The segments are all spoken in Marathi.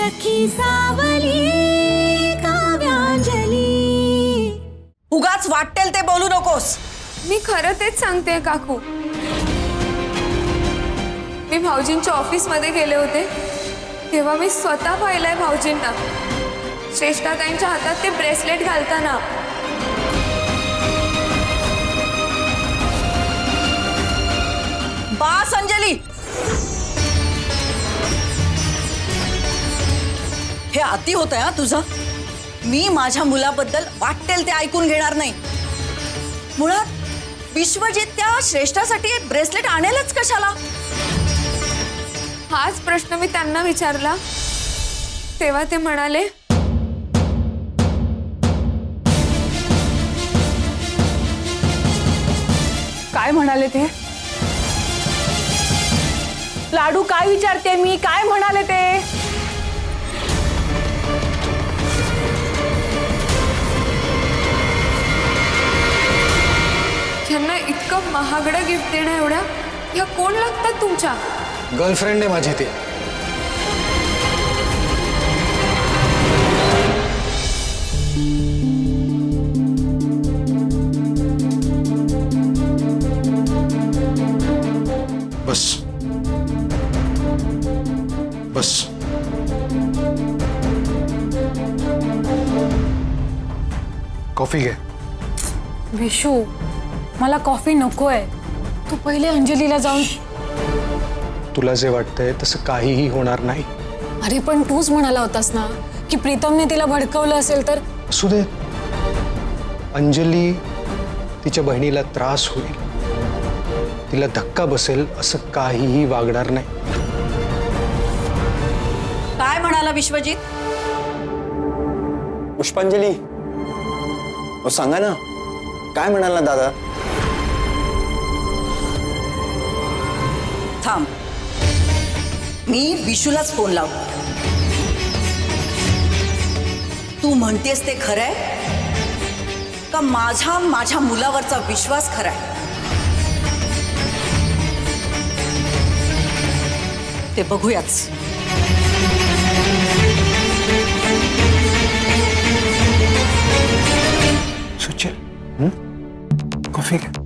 सखी सावली काव्यांजली। उगाच वाटेल ते बोलू नकोस। मी खरं तेच सांगते काकू। मी भाऊजींच्या ऑफिसमध्ये गेले होते तेव्हा मी स्वतः पाहिलंय भाऊजींना श्रेष्ठाताईंच्या हातात ते ब्रेसलेट घालताना। बास अंजली, हे अति होतंय हा तुझं। मी माझ्या मुलाबद्दल वाटेल ते ऐकून घेणार नाही। मुळात विश्वजित त्या श्रेष्ठासाठी ब्रेसलेट आणेलच कशाला? हाच प्रश्न मी त्यांना विचारला तेव्हा ते म्हणाले, काय म्हणाले ते? लाडू काय विचारते मी, काय म्हणाले ते? त्यांना इतकं महागडं गिफ्ट देणं एवढ्या ह्या कोण लागतात तुमच्या? गर्लफ्रेंड आहे माझी ती। बस बस कॉफी घे। विशू, मला कॉफी नकोय। तू पहिले अंजलीला जाऊन। तुला जे वाटतंय तसं काहीही होणार नाही। अरे पण तूच म्हणाला होतास ना की प्रीतमने तिला भडकवलं असेल तर? असू दे, अंजली तिच्या बहिणीला त्रास होईल, तिला धक्का बसेल असं काहीही वागणार नाही। काय म्हणाला विश्वजित? पुष्पांजली, सांगा ना काय म्हणाला दादा? थांब, मी विशूलाच फोन लावतो। तू म्हणतेस ते खरंय का माझ्या मुलावरचा विश्वास खराय? ते बघूयाच। सुचेल, कॉफी घे।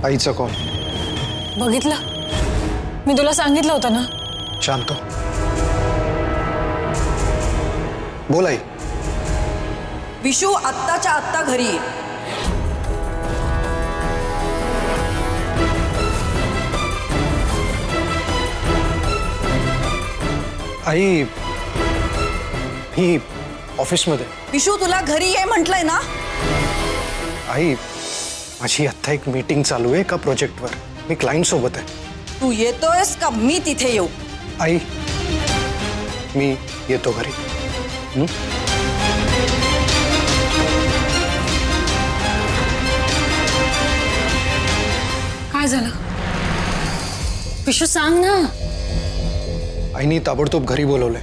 आईचा कॉल बघितलं? मी तुला सांगितलं होतं ना। शांत बोल आई। विशू आत्ताच्या आत्ता घरी ये। आई ही ऑफिसमध्ये। विशू तुला घरी ये म्हटलंय ना? आई माझी आत्ता एक मीटिंग चालू आहे एका प्रोजेक्टवर, मी क्लायंट सोबत आहे। तू येतोयस का मी तिथे येऊ? आई मी येतो घरी। काय झालं विशू, सांग ना। आईनी ताबडतोब घरी बोलवलंय।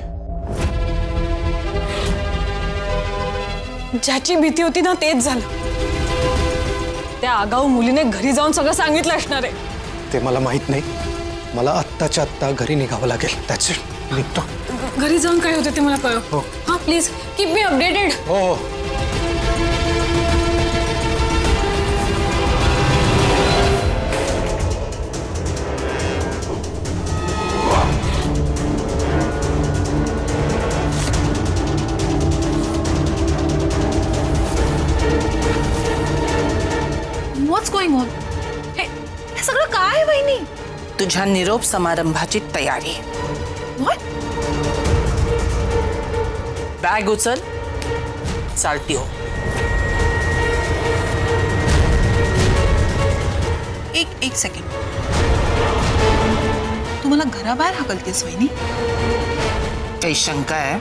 ज्याची भीती होती ना तेच झालं। त्या आगाऊ मुलीने घरी जाऊन सगळं सांगितलं असणार आहे। ते मला माहित नाही, मला आत्ताच्या आत्ता घरी निघावं लागेल। त्याच निघतो। घरी जाऊन काय होतं ते मला कळव। हो. हा प्लीज कीप मी अपडेटेड। हो व्हॉट्स गोइंग ऑन? हे सगळं काय आहे वहिनी? तुझ्या निरोप समारंभाची तयारी। व्हॉट? बॅग उचल, चालती हो। एक सेकंड, तू मला घराबाहेर हाकलतेस वहिनी? काही शंका आहे?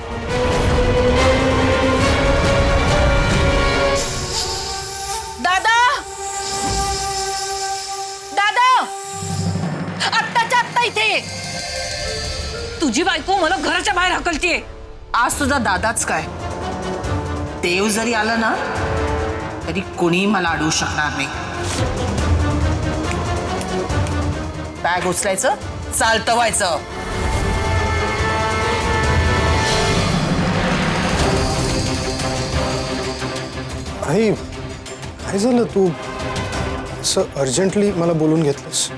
दादा, दादा, आत्ताच्या आत्ता इथे ये। आहे? तुझी बायको मला घराच्या बाहेर हाकलतीये. आज तुझा दादाच काय, देव जरी आला ना तरी कोणी मला अडवू शकणार नाही. बॅग उचलायचं, चालतं व्हायचं. आई काय झालं, तू असं अर्जंटली मला बोलून घेतलंस?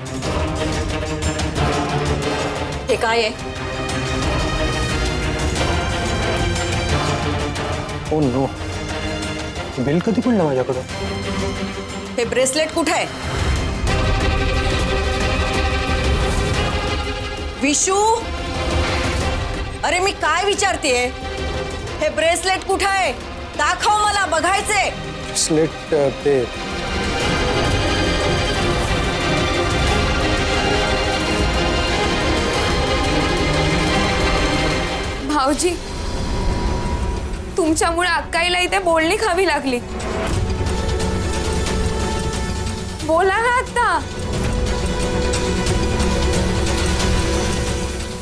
हे काय आहे? ओ नो, बिल कधी पडलं माझ्याकडं? हे ब्रेसलेट कुठे आहे? विशू, अरे मी काय विचारतेय? हे ब्रेसलेट कुठे आहे? दाखव मला, बघायचे. ब्रेसलेट ते भाऊजी, तुमच्यामुळे अक्काईला इथे बोलणी खावी लागली. बोला ना आता.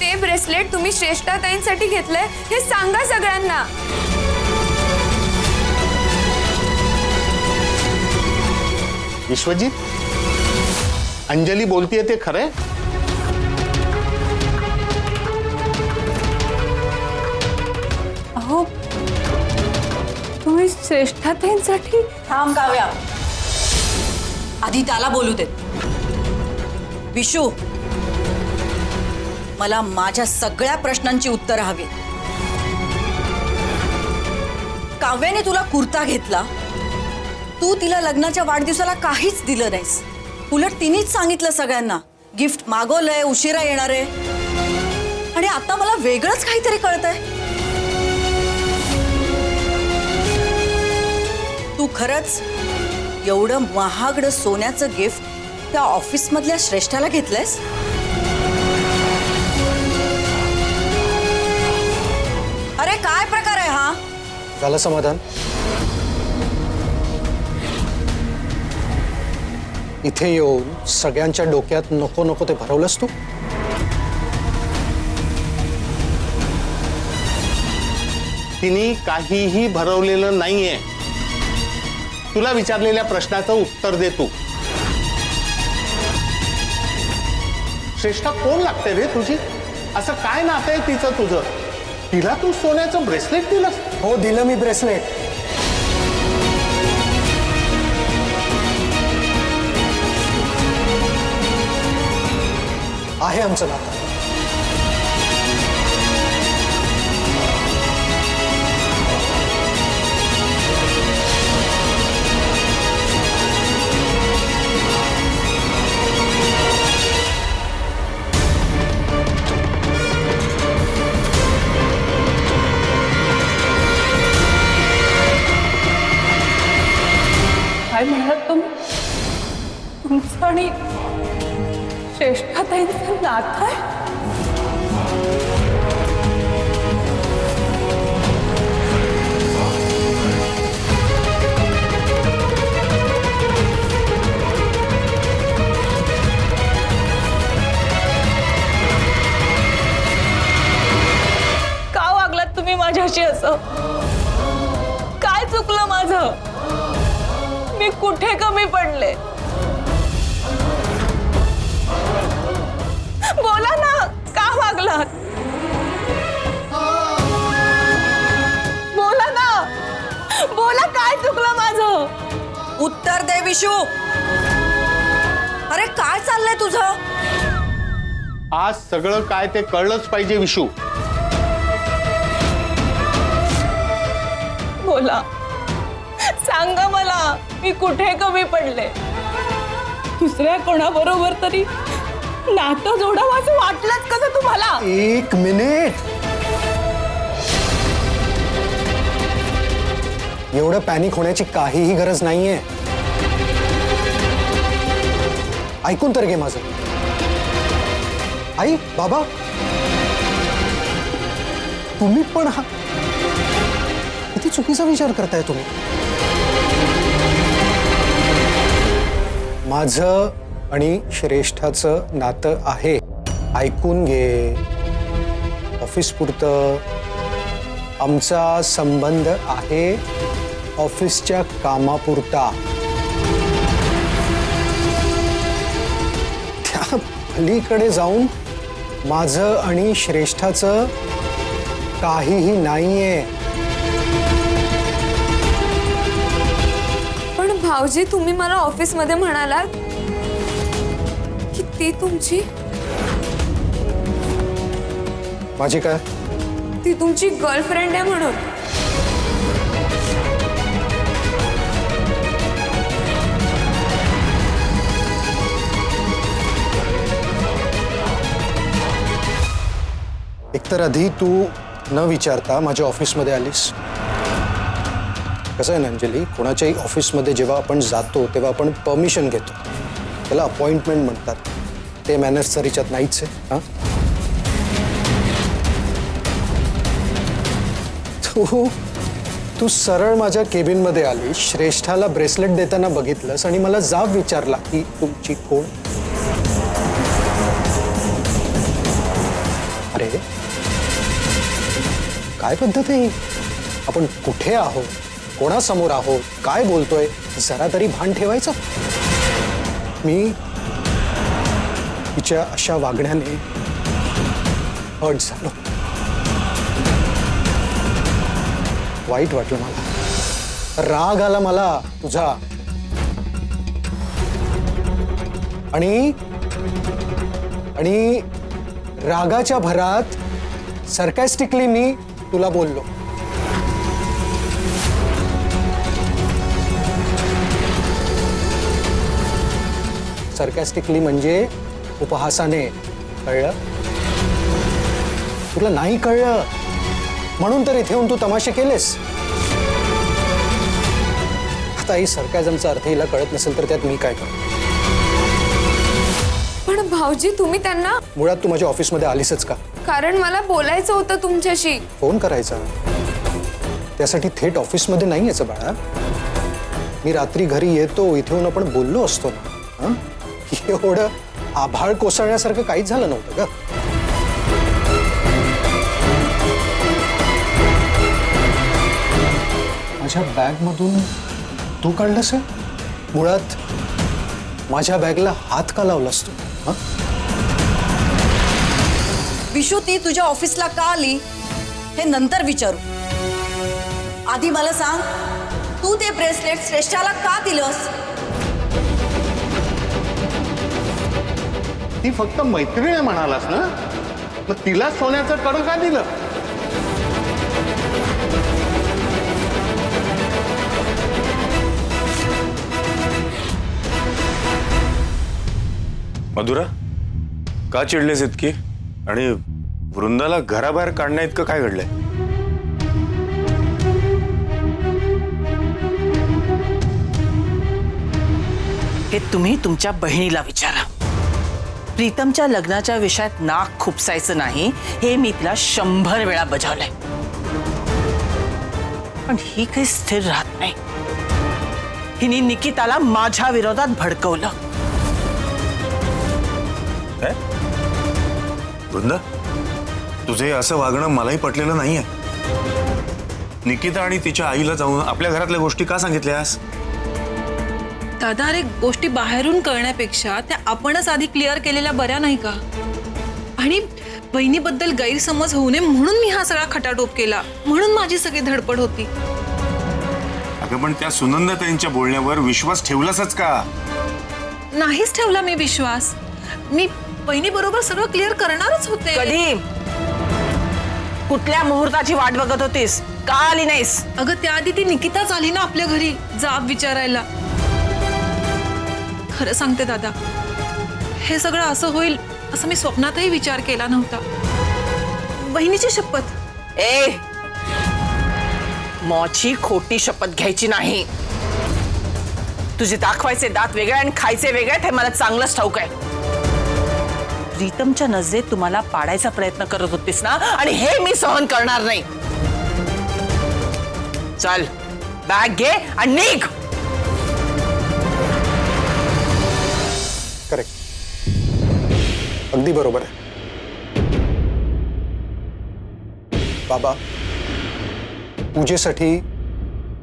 ते ब्रेसलेट तुम्ही श्रेष्ठाताईंसाठी घेतलंय हे सांगा सगळ्यांना. विश्वजीत, अंजली बोलतीये ते खरंय? अहो, तुम्ही श्रेष्ठाताईंसाठी? थांब काव्या, आधी त्याला बोलू देत. विशू, मला माझ्या सगळ्या प्रश्नांची उत्तरं हवी. काव्याने तुला कुर्ता घेतला, तू तिला लग्नाच्या वाढदिवसाला काहीच दिलं नाहीस. उलट तिनेच सांगितलं सगळ्यांना गिफ्ट मागवलंय, उशिरा येणार आहे. आणि आता मला वेगळंच काहीतरी कळतंय. तू खरंच एवढं महागडं सोन्याचं गिफ्ट त्या ऑफिसमधल्या श्रेष्ठाला घेतलंयस? अरे काय प्रकार आहे हा? झालं समाधान? इथे येऊन सगळ्यांच्या डोक्यात नको नको ते भरवलंस तू. तिने काहीही भरवलेलं नाहीये. तुला विचारलेल्या प्रश्नाचं उत्तर दे तू. श्रेष्ठा कोण लागते रे तुझी? असं काय नातं आहे तिचं तुझं? तिला तू सोन्याचं ब्रेसलेट दिलंस? हो, दिलं मी ब्रेसलेट. आहे आमचं नातं. काय म्हणालात तुम्ही? तुमचं आणि श्रेष्ठाताईंचं नातं आहे? का वागलात तुम्ही माझ्याशी असं? काय चुकलं माझं? मी कुठे कमी पडले? बोला ना, का वागलात? बोला ना, बोला, काय चुकलं माझं? उत्तर दे विशू. अरे काय चाललंय तुझं? आज सगळं काय ते कळलंच पाहिजे विशू. बोला, सांगा मला, मी कुठे कमी पडले? दुसऱ्या कोणाबरोबर तरी नातं जोडावं असं वाटलंच कसं तुम्हाला? एक मिनिट. एवढं पॅनिक होण्याची काहीही गरज नाहीये. ऐकून तर घे माझं. आई, बाबा, तुम्ही पण हा किती चुकीचा विचार करताय तुम्ही. माझं आणि श्रेष्ठाचं नातं आहे. ऐकून घे. ऑफिस पुरतं आमचा संबंध आहे ऑफिसच्या कामापुरता. त्या पलीकडे जाऊन माझं आणि श्रेष्ठाचं काहीही नाहीये. पण भाऊजी तुम्ही मला ऑफिसमध्ये म्हणालात की ती तुमची माझी काय? ती तुमची गर्लफ्रेंड आहे म्हणून. एकतर आधी तू न विचारता माझ्या ऑफिसमध्ये आलीस. कसं आहे ना अंजली, कोणाच्याही ऑफिसमध्ये जेव्हा आपण जातो तेव्हा आपण परमिशन घेतो. त्याला अपॉइंटमेंट म्हणतात. ते मॅनर्स तर हिच्यात नाहीच आहे. हां, तू सरळ माझ्या केबिनमध्ये आली, श्रेष्ठाला ब्रेसलेट देताना बघितलंस आणि मला जाब विचारला की तुमची कोण. अरे काय पद्धत आहे? आपण कुठे आहोत, कोणासमोर आहोत, काय बोलतोय, जरा तरी भान ठेवायचं. मी तिच्या अशा वागण्याने हर्ट झालो. वाईट वाटलं मला, राग आला मला तुझा. आणि रागाच्या भरात सरकॅस्टिकली मी तुला बोललो. सरकॅस्टिकली म्हणजे उपहासाने. कळलं? तुला नाही कळलं म्हणून तर इथे येऊन तू तमाशे केलेस. आता ही सरकॅझमचा अर्थ हिला कळत नसेल तर त्यात मी काय करू. पण भाऊजी तुम्ही त्यांना, मुळात तू माझ्या ऑफिसमध्ये आलीसच का? कारण मला बोलायचं होतं तुमच्याशी. फोन करायचा, त्यासाठी थेट ऑफिसमध्ये नाही यायचं बाळा. मी रात्री घरी येतो, इथे येऊन आपण बोललो असतो ना. एवढं आभाळ कोसळण्यासारखं काहीच झालं नव्हतं का? माझ्या बॅगमधून तू काढलंस आहे? मुळात माझ्या बॅगला हात का लावलास तू? विशू ती तुझ्या ऑफिसला का आली हे नंतर विचारू. आधी मला सांग, तू ते ब्रेसलेट श्रेष्ठाला का दिलंस? ती फक्त मैत्रीण आहे म्हणालास ना, मग तिला सोन्याचं कडं का दिलं? मधुरा, का चिडलेस इतकी? आणि वृंदाला घराबाहेर काढण्या इतकं काय घडलंय? हे तुम्ही तुमच्या बहिणीला विचारा. प्रीतमच्या लग्नाच्या विषयात नाक खुपसायचं नाही हे मी तिला 100 वेळा बजावलंय. पण ही काही स्थिर राहत नाही. हिने निकिताला माझ्या विरोधात भडकवलं. वृंदा, तुझे असं वागणं मलाही पटलेलं नाहीये. निकिता आणि तिच्या आईला जाऊन आपल्या घरातल्या गोष्टी का सांगितल्यास? दादा, अरे गोष्टी बाहेरून कळण्यापेक्षा त्या आपणच आधी क्लिअर केलेल्या बऱ्या नाही का? आणि बहिणीबद्दल गैरसमज होऊ नये म्हणून मी हा सगळा खटाटोप केला, म्हणून माझी सगळी धडपड होती. अगं पण त्या सुनंदाताईंच्या बोलण्यावर विश्वास ठेवलासच का? नाहीच ठेवला मी विश्वास. मी बहिणीबरोबर सगळं क्लिअर करणारच होते. कधी? कुठल्या मुहूर्ताची वाट बघत होतीस? का आली नाहीस? अगं त्याआधी ती निकिताच आली ना आपल्या घरी जाब विचारायला. खरं सांगते दादा, हे सगळं असं होईल असं मी स्वप्नातही विचार केला नव्हता. बहिणीची शपथ. मौची खोटी शपथ घ्यायची नाही. तुझे दाखवायचे दात वेगळे आणि खायचे वेगळे हे मला चांगलंच ठाऊक आहे. प्रीतमच्या नजरेत तुम्हाला पाडायचा प्रयत्न करत होतीस ना, आणि हे मी सहन करणार नाही. चल, बॅग घे आणि निघ. करेक्ट, अगदी बरोबर आहे. बाबा पूजेसाठी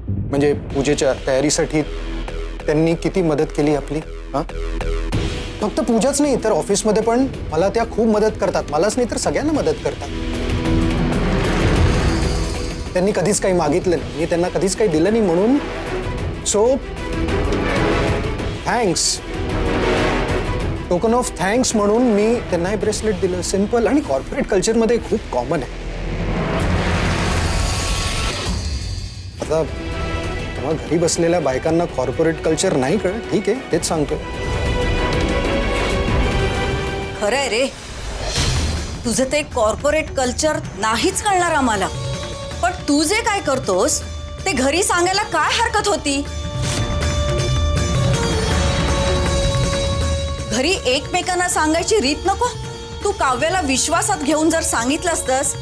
म्हणजे पूजेच्या तयारीसाठी त्यांनी किती मदत केली आपली हा? फक्त पूजाच नाही तर ऑफिसमध्ये पण मला त्या खूप मदत करतात. मलाच नाही तर सगळ्यांना मदत करतात. त्यांनी कधीच काही मागितलं नाही, मी त्यांना कधीच काही दिलं नाही म्हणून so thanks. Token of thanks म्हणून मी त्यांना हे ब्रेसलेट दिलं. सिंपल आणि कॉर्पोरेट कल्चरमध्ये खूप कॉमन आहे. आता तेव्हा घरी बसलेल्या बायकांना कॉर्पोरेट कल्चर नाही कळत, ठीक आहे, तेच सांगतोय. खरंय रे, तुझं ते कॉर्पोरेट कल्चर नाहीच कळणार आम्हाला. पण तू जे काय करतोस ते घरी सांगायला काय हरकत होती? घरी एकमेकांना सांगायची रीत नको? तू काव्याला विश्वासात घेऊन जर सांगितलं असतंस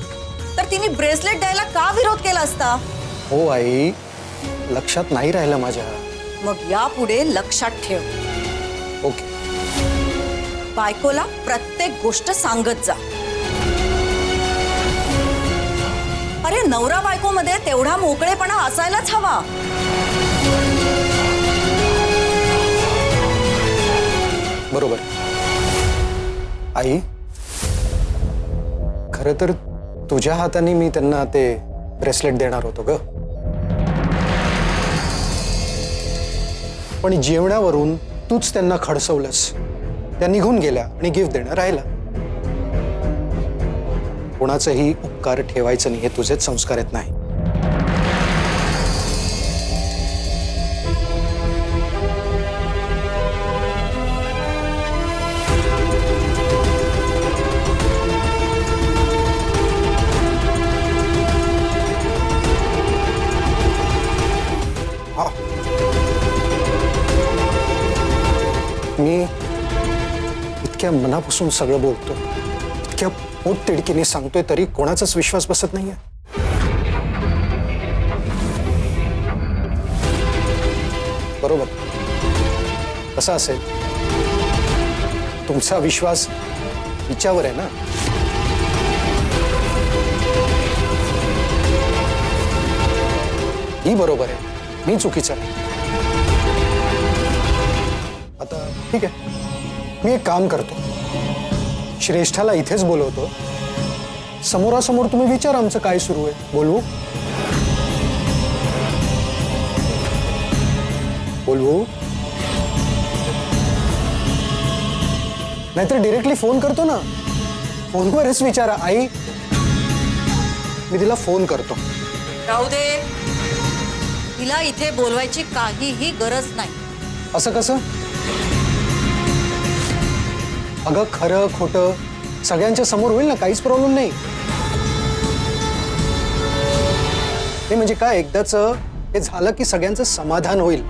तर तिने ब्रेसलेट द्यायला का विरोध केला असता? हो आई, लक्षात नाही राहिलं माझ्या. मग यापुढे लक्षात ठेव. ओके. बायकोला प्रत्येक गोष्ट सांगत जा. अरे नवरा बायकोमध्ये तेवढा मोकळेपणा असायलाच हवा. बरोबर. आई, खरं तर तुझ्या हाताने मी त्यांना ते ब्रेसलेट देणार होतो ग. पण जेवणावरून तूच त्यांना खडसवलंस. त्या निघून गेल्या आणि गिफ्ट देणं राहिला. कोणाचंही उपकार ठेवायचं नाही, हे तुझेच संस्कार आहेत. नाही मी इतक्या मनापासून सगळं बोलतो, इतक्या पोटतिडकीने सांगतोय तरी कोणाचाच विश्वास बसत नाहीये. बरोबर. कसा असेल? तुमचा विश्वास हिच्यावर आहे ना. ही बरोबर आहे, मी चुकीचा आहे. आता ठीक आहे, मी एक काम करतो, श्रेष्ठाला इथेच बोलवतो. समोरासमोर तुम्ही विचार आमचं काय सुरू आहे. बोलवू? बोलवू? नाहीतर डिरेक्टली फोन करतो ना. फोनवरच विचारा. आई, मी तिला फोन करतो. राहू दे, तिला इथे बोलवायची काहीही गरज नाही. असं कसं? अगं खरं खोटं सगळ्यांच्या समोर होईल ना, काहीच प्रॉब्लेम नाही. हे म्हणजे काय, एकदाच हे झालं की सगळ्यांचं समाधान होईल.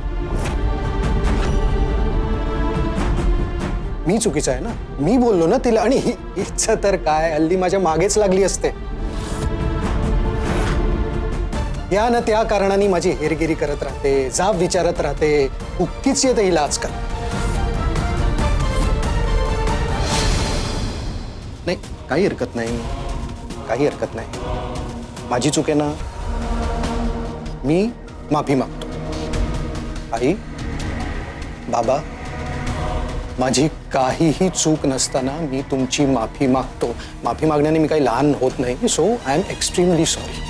मी चुकीचा आहे ना, मी बोललो ना तिला. आणि हिचं तर काय, हल्ली माझ्या मागेच लागली असते. या ना त्या कारणाने माझी हेरगिरी करत राहते, जाब विचारत राहते. उक्कीच येते हिला आजकाल. नाही, काही हरकत नाही, काही हरकत नाही. माझी चूक आहे ना, मी माफी मागतो. आई, बाबा, माझी काहीही चूक नसताना मी तुमची माफी मागतो. माफी मागण्याने मी काही लहान होत नाही. So I am extremely sorry.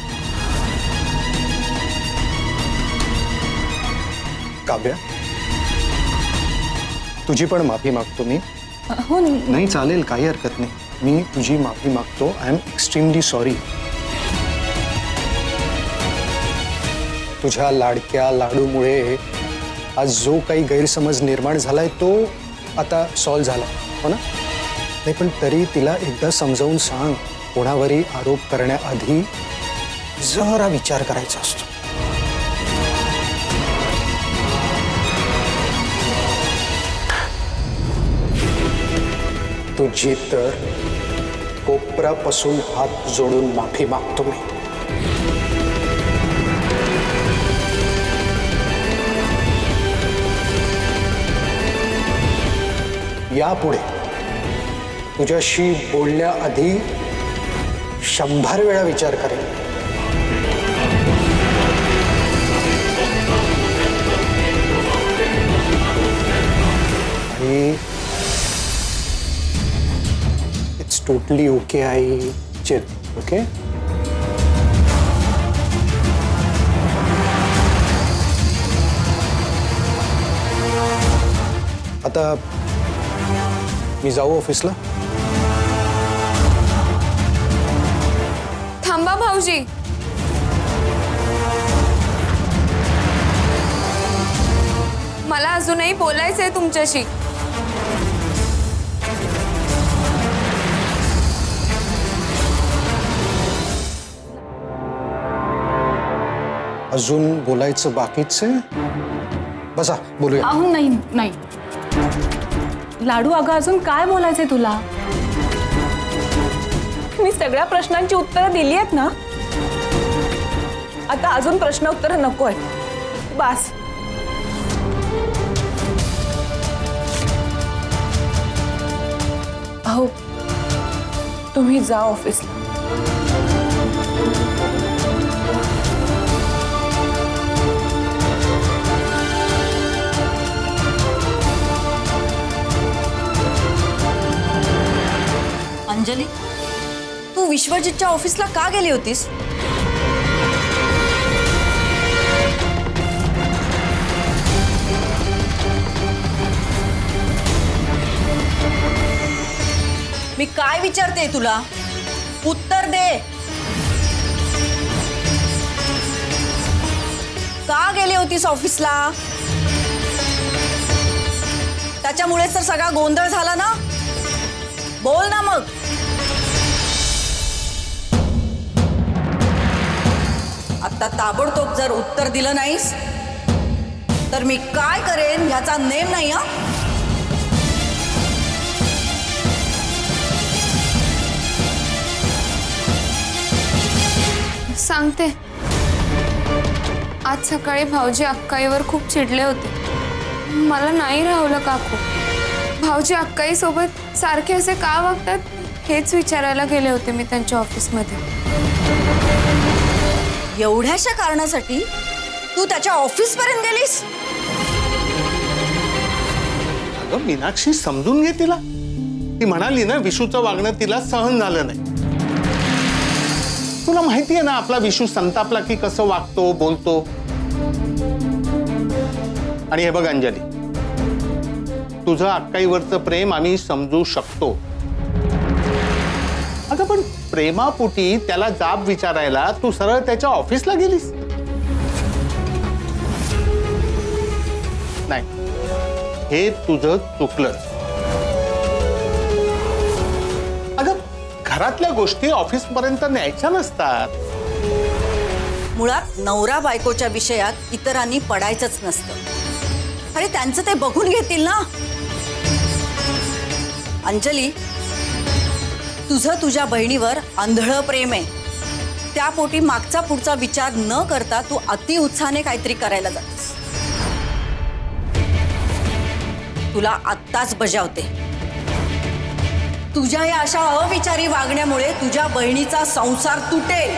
Kavya, तुझी पण माफी मागतो मी. हो, नाही चालेल, काही हरकत नाही. मी तुझी माफी मागतो. I am extremely sorry. तुझ्या लाडक्या लाडूमुळे आज जो काही गैरसमज निर्माण झालाय तो आता सॉल्व्ह झाला, हो ना. नाही पण तरी तिला एकदा समजावून सांग, कोणावरही आरोप करण्याआधी जरा विचार करायचा असतो. तुझी तर कोपरापासून हात जोडून माफी मागतो मी. यापुढे तुझ्याशी बोलण्याआधी 100 वेळा विचार करेन. आणि it's totally okay. I chill. Okay. आता मी जाऊ ऑफिसला. थांबा भाऊजी. मला अजूनही बोलायचंय तुमच्याशी. अजून बोलायचं बाकीच आहे. बसा बोलूया. अहो नाही नाही लाडू, अगं अजून काय बोलायचंय तुला? मी सगळ्या प्रश्नांची उत्तरं दिली आहेत ना. आता अजून प्रश्न उत्तरं नको आहेत. बस. अहो तुम्ही जा ऑफिसला. अंजली, तू विश्वजितच्या ऑफिसला का गेली होतीस? मी काय विचारते तुला? उत्तर दे. का गेली होतीस ऑफिसला? त्याच्यामुळेच तर सगळा गोंधळ झाला ना. बोल ना मग. आता ताबडतोब जर उत्तर दिलं नाहीस तर मी काय करेन ह्याचा नेम नाही. हा, सांगते. आज सकाळी भाऊजी अक्काईवर खूप चिडले होते. मला नाही राहवलं काकू. भाऊजी अक्काई सोबत सारखे असे का वागतात हेच विचारायला गेले होते मी त्यांच्या ऑफिसमध्ये. एवढ्याशा कारणासाठी तू त्याच्या ऑफिस पर्यंत गेलीस? अगं मीनाक्षी, समजून घे तिला. ती म्हणाली ना विशूचं वागणं तिला सहन झालं नाही. तुला माहिती आहे ना आपला विशू संतापला की कसं वागतो, बोलतो. आणि हे बघ अंजली, तुझं अक्काईवरचं प्रेम आम्ही समजू शकतो. अगं पण प्रेमापोटी त्याला जाब विचारायला तू सरळ त्याच्या ऑफिसला गेलीस? नाही, हे तुझं चुकलंच. अगं घरातल्या गोष्टी ऑफिस पर्यंत न्यायच्या नसतात. मुळात नवरा बायकोच्या विषयात इतरांनी पडायचंच नसतं. अरे त्यांचं ते बघून घेतील ना. अंजली, तुझं तुझ्या बहिणीवर आंधळं प्रेम आहे. त्यापोटी मागचा पुढचा विचार न करता तू अति उत्साहाने काहीतरी करायला जातेस. तुला आत्ताच बजावते. तुझ्या या अशा अविचारी वागण्यामुळे तुझ्या बहिणीचा संसार तुटेल.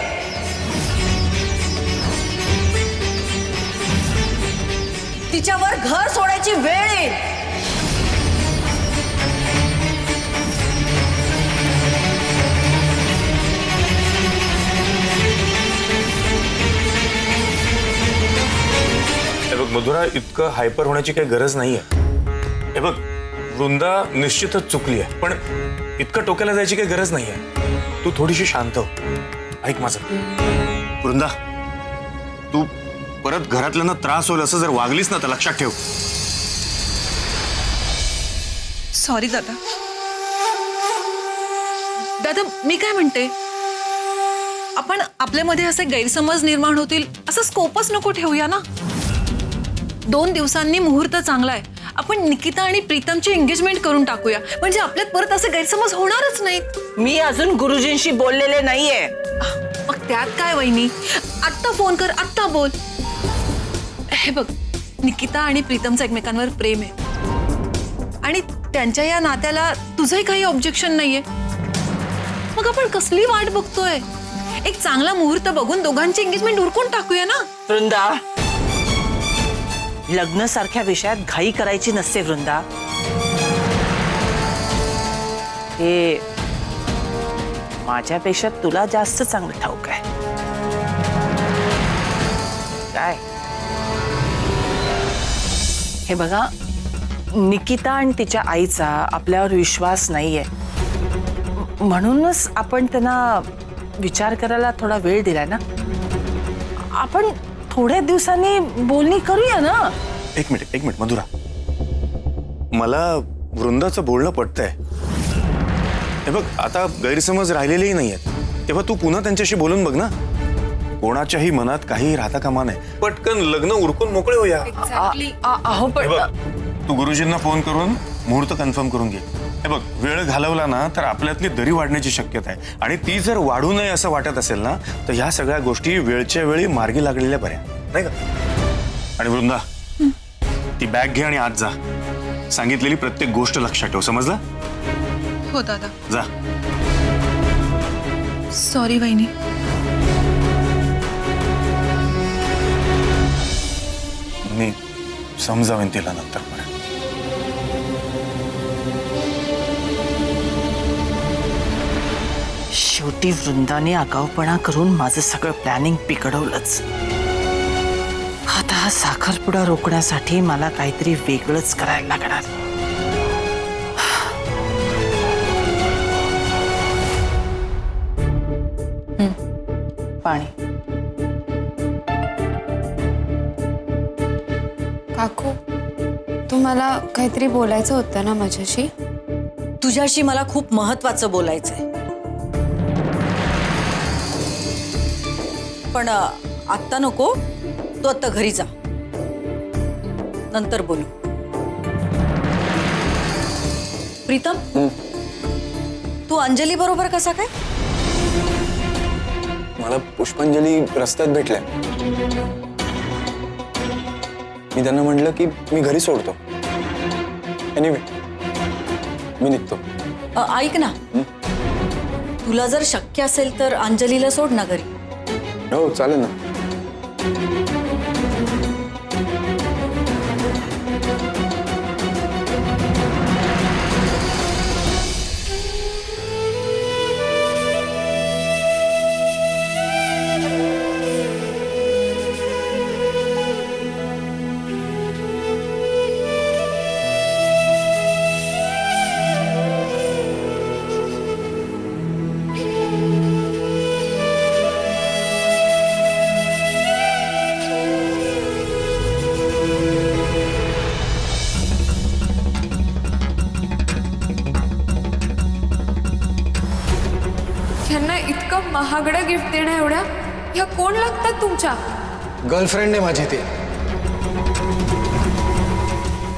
तिच्यावर घर सोडायची वेळ येईल. हे बघ मधुरा, इतकं हायपर होण्याची काही गरज नाहीये. हे बघ, वृंदा निश्चितच चुकली आहे, पण इतकं टोक्याला जायची काही गरज नाहीये. तू थोडीशी शांत हो. ऐक माझं. वृंदा, तू परत घरातल्यांना त्रास होईल असं जर वागलीस ना तर लक्षात ठेव. सॉरी दादा. दादा मी काय म्हणते, आपण आपल्यामध्ये असे गैरसमज निर्माण होतील असं स्कोपच नको ठेवूया ना. 2 दिवसांनी मुहूर्त चांगला आहे. आपण निकिता आणि प्रीतमची एंगेजमेंट करून टाकूया, म्हणजे आपल्यात परत असे गैरसमज होणारच नाहीत. मी अजून गुरुजींशी बोललेले नाहीये. मग त्यात काय वहिनी, आत्ता फोन कर, आत्ता बोल. हे बघ, निकिता आणि प्रीतमचं एकमेकांवर प्रेम आहे आणि त्यांच्या या नात्याला तुझंही काही ऑब्जेक्शन नाहीये. मग आपण कसली वाट बघतोय? एक चांगला मुहूर्त बघून दोघांची एंगेजमेंट उरकून टाकूया ना. वृंदा, लग्न सारख्या विषयात घाई करायची नसते वृंदा. हे माझ्यापेक्षा तुला जास्त चांगलं ठाऊक आहे. काय हे बघा, निकिता आणि तिच्या आईचा आपल्यावर विश्वास नाहीये, म्हणूनच आपण त्यांना विचार करायला थोडा वेळ दिलाय ना. आपण थोड्या दिवसांनी बोलणी करूया ना. एक मिनिट मधुरा, मला वृंदाचं बोलणं पटतंय. हे बघ, आता गैरसमज राहिलेलेही नाही आहेत, तेव्हा तू पुन्हा त्यांच्याशी बोलून बघ ना. कोणाच्याही मनात काही राहता कामा नये. पटकन लग्न उरकून मोकळे होऊया. अहो हे पण बघ, तू गुरुजींना फोन करून मुहूर्त कन्फर्म करून घे. हे बघ, वेळ घालवला ना तर आपल्यातली दरी वाढण्याची शक्यता आहे, आणि ती जर वाढू नये असं वाटत असेल ना तर ह्या सगळ्या गोष्टी वेळच्या वेळी मार्गी लागलेल्या बऱ्या, नाही का? आणि वृंदा, ती बॅग घे आणि आज जा. सांगितलेली प्रत्येक गोष्ट लक्षात ठेव, समजलं? हो दादा. जा. सॉरी वहिनी. मी समजावेन तिला नंतर परत. शेवटी वृंदाने आगाऊपणा करून माझं सगळं प्लॅनिंग बिघडवलंच. आता हा साखरपुडा रोखण्यासाठी मला काहीतरी वेगळंच करायला लागणार. पाणी. काकू, तुम्हाला काहीतरी बोलायचं होतं ना माझ्याशी? तुझ्याशी मला खूप महत्वाचं बोलायचंय, पण आत्ता नको. तू आत्ता घरी जा, नंतर बोलू. प्रीतम, तू अंजली बरोबर कसा काय? मला पुष्पांजली रस्त्यात भेटल्या. मी त्यांना म्हटलं की मी घरी सोडतो. एनिवे, मी निघतो. ऐक ना, तुला जर शक्य असेल तर अंजलीला सोड ना घरी. हो, चालेल ना. ह्यांना इतकं महागडं गिफ्ट देण्या एवढ्या ह्या कोण लागतात तुमच्या? गर्लफ्रेंड आहे माझी. ते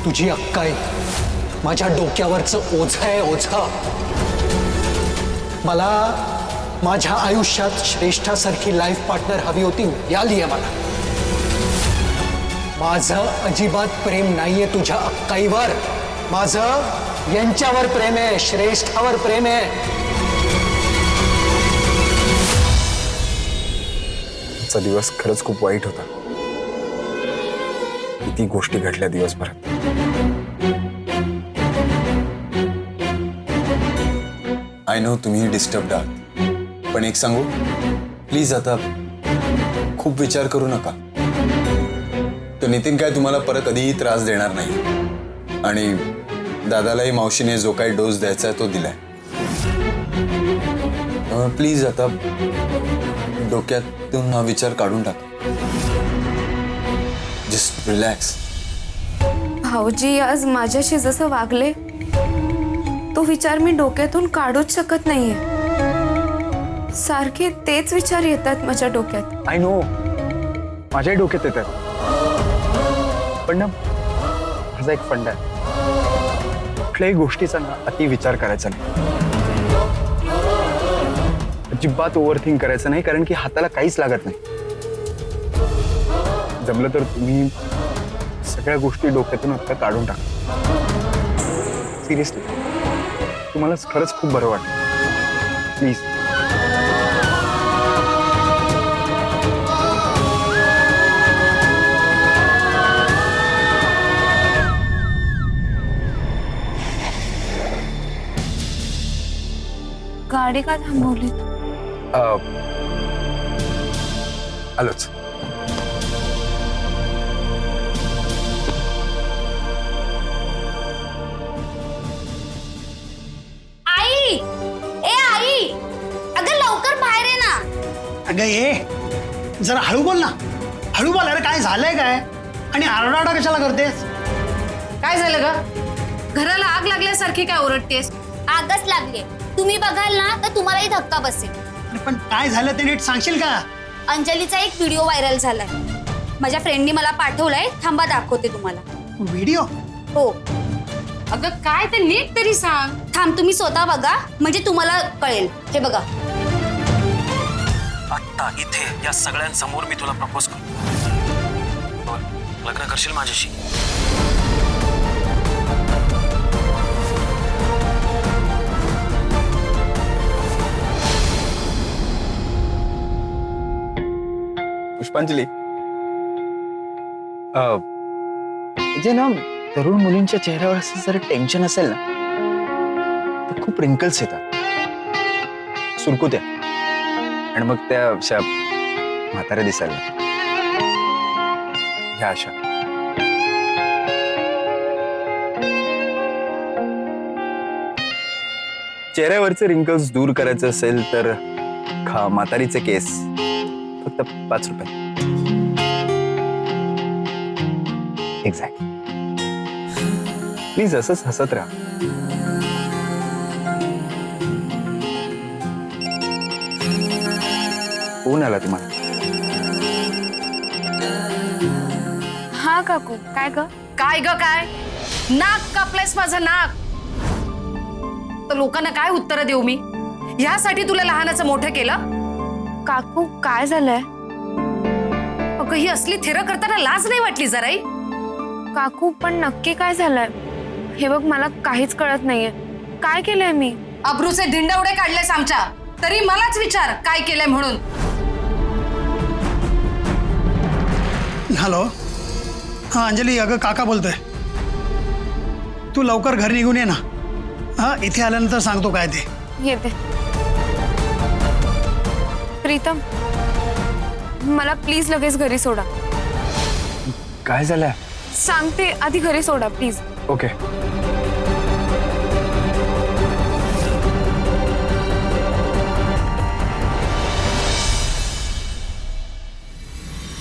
तुझी अक्काई माझ्या डोक्यावरचं ओझं आहे, ओझं. मला माझ्या आयुष्यात श्रेष्ठासारखी लाईफ पार्टनर हवी होती, मिळाली आहे मला. माझं अजिबात प्रेम नाहीये तुझ्या अक्काईवर. माझं यांच्यावर प्रेम आहे, श्रेष्ठावर प्रेम आहे. आजचा दिवस खरंच खूप वाईट होता. किती गोष्टी घडल्या दिवसभरात. आय नो तुम्ही डिस्टर्ब्ड आहात, पण एक सांगू, प्लीज आता खूप विचार करू नका. तो नितीन काय तुम्हाला परत कधीही त्रास देणार नाही, आणि दादालाही मावशीने जो काही डोस द्यायचा आहे तो दिलाय. प्लीज आता डोक्यातून हा विचार काढून टाका. Just relax. भाऊजी आज माझ्याशी जसं वागले तो विचार मी डोक्यातून काढूच शकत नाहीये. सारखे तेच विचार येतात माझ्या डोक्यात. आय नो, माझ्याही डोक्यात येतात, पण ना माझा एक फंडा आहे. कुठल्याही गोष्टीचा ना अति विचार करायचा नाही. अजिबात ओव्हरथिंक करायचं नाही, कारण की हाताला काहीच लागत नाही. जमलं तर तुम्ही सगळ्या गोष्टी डोक्यातून आता काढून टाका. सिरियसली, तुम्हाला खरंच खूप बरं वाटतं. प्लीज. गाडी का थांबवली? आलोच. आई, ए आई, अगं लवकर बाहेर ये ना. अगं ये जरा हळू बोल ना. हळू बोल. अरे काय झालंय काय? आणि आरडाओरडा कशाला करतेस? काय झालं ग? घराला आग लागल्यासारखी काय ओरडतेस? आगच लागली. तुम्ही बघाल ना तर तुम्हालाही धक्का बसेल. अरे पण काय झालं ते नीट सांगशील का? अंजलीचा एक व्हिडिओ व्हायरल झालाय. माझ्या फ्रेंडनी मला पाठवलाय. थांबा दाखवते तुम्हाला. व्हिडिओ? हो. अगं काय ते नीट तरी सांग. थांब, तुम्ही स्वतः बघा म्हणजे तुम्हाला कळेल. हे बघा. आत्ता इथे या सगळ्यांसमोर मी तुला प्रपोज करतो. बोल, लग्न करशील माझ्याशी? पुष्पांजली, जे ना तरुण मुलींच्या चेहऱ्यावर असं जर टेन्शन असेल ना तर खूप रिंकल्स येतात, सुरकुत्या, आणि मग त्या अशा म्हाताऱ्या दिसायला ह्या अशा. चेहऱ्यावरचे रिंकल्स दूर करायचे असेल तर खा म्हातारीचे केस, फक्त 5 रुपये. एक्झॅक्टली. प्लीज असंच हसत राहा. फोन आला तुम्हाला? हा काकू. काय ग? काय ग काय? नाक कापलंयस माझं नाक. तर लोकांना काय उत्तर देऊ मी? ह्यासाठी तुला लहानाचं मोठं केलं? काकू काय झालंय? अगं ही असली थेरं करताना लाज नाही वाटली जराही? काकू पण नक्की काय झालंय? हे बघ मला काहीच कळत नाहीये. काय केलंय मी? अब्रूचे धिंडवडे काढलेस आमच्या, तरी मलाच विचार काय केलंय म्हणून. हॅलो. हा अंजली, अगं काका बोलतोय. तू लवकर घरी निघून ये ना. हा, इथे आल्यानंतर सांगतो काय ते. येते. प्रीतम, मला प्लीज लगेच घरी सोडा. काय झालंय? सांगते, आधी घरी सोडा प्लीज. ओके.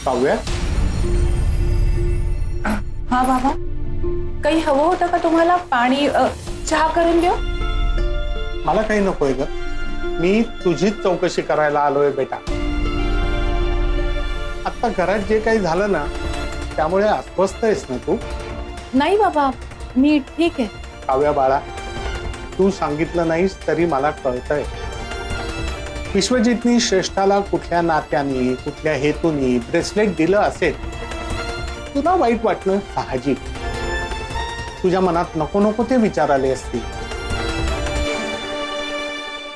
काव्या, हा बाबा, काही हवं होतं का तुम्हाला? पाणी, चहा करून देऊ? मला काही नकोय ग. मी तुझीच चौकशी करायला आलोय बेटा. आता घरात जे काही झालं ना त्यामुळे अस्वस्थ आहेस ना तू? नाही बाबा, मी ठीक आहे. काव्या बाळा, तू सांगितलं नाहीस तरी मला कळतंय. विश्वजितनी श्रेष्ठाला कुठल्या नात्याने, कुठल्या हेतूनी ब्रेसलेट दिलं असेल. तुला वाईट वाटणं साहजिक. तुझ्या मनात नको नको ते विचार आले असतील.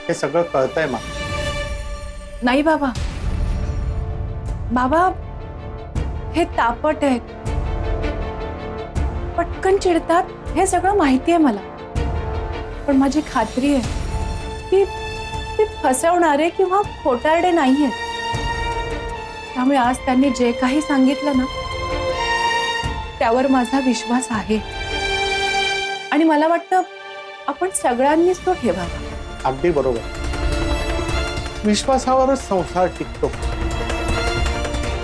हे सगळं कळतंय मला. नाही बाबा, बाबा हे तापट आहेत, पटकन चिडतात, हे सगळं माहिती आहे मला. पण माझी खात्री आहे की ते फसवणारे किंवा खोटारडे नाहीये. त्यामुळे आज त्यांनी जे काही सांगितलं ना त्यावर माझा विश्वास आहे. आणि मला वाटतं आपण सगळ्यांनीच तो ठेवावा. अगदी बरोबर. विश्वासावरच संसार टिकतो.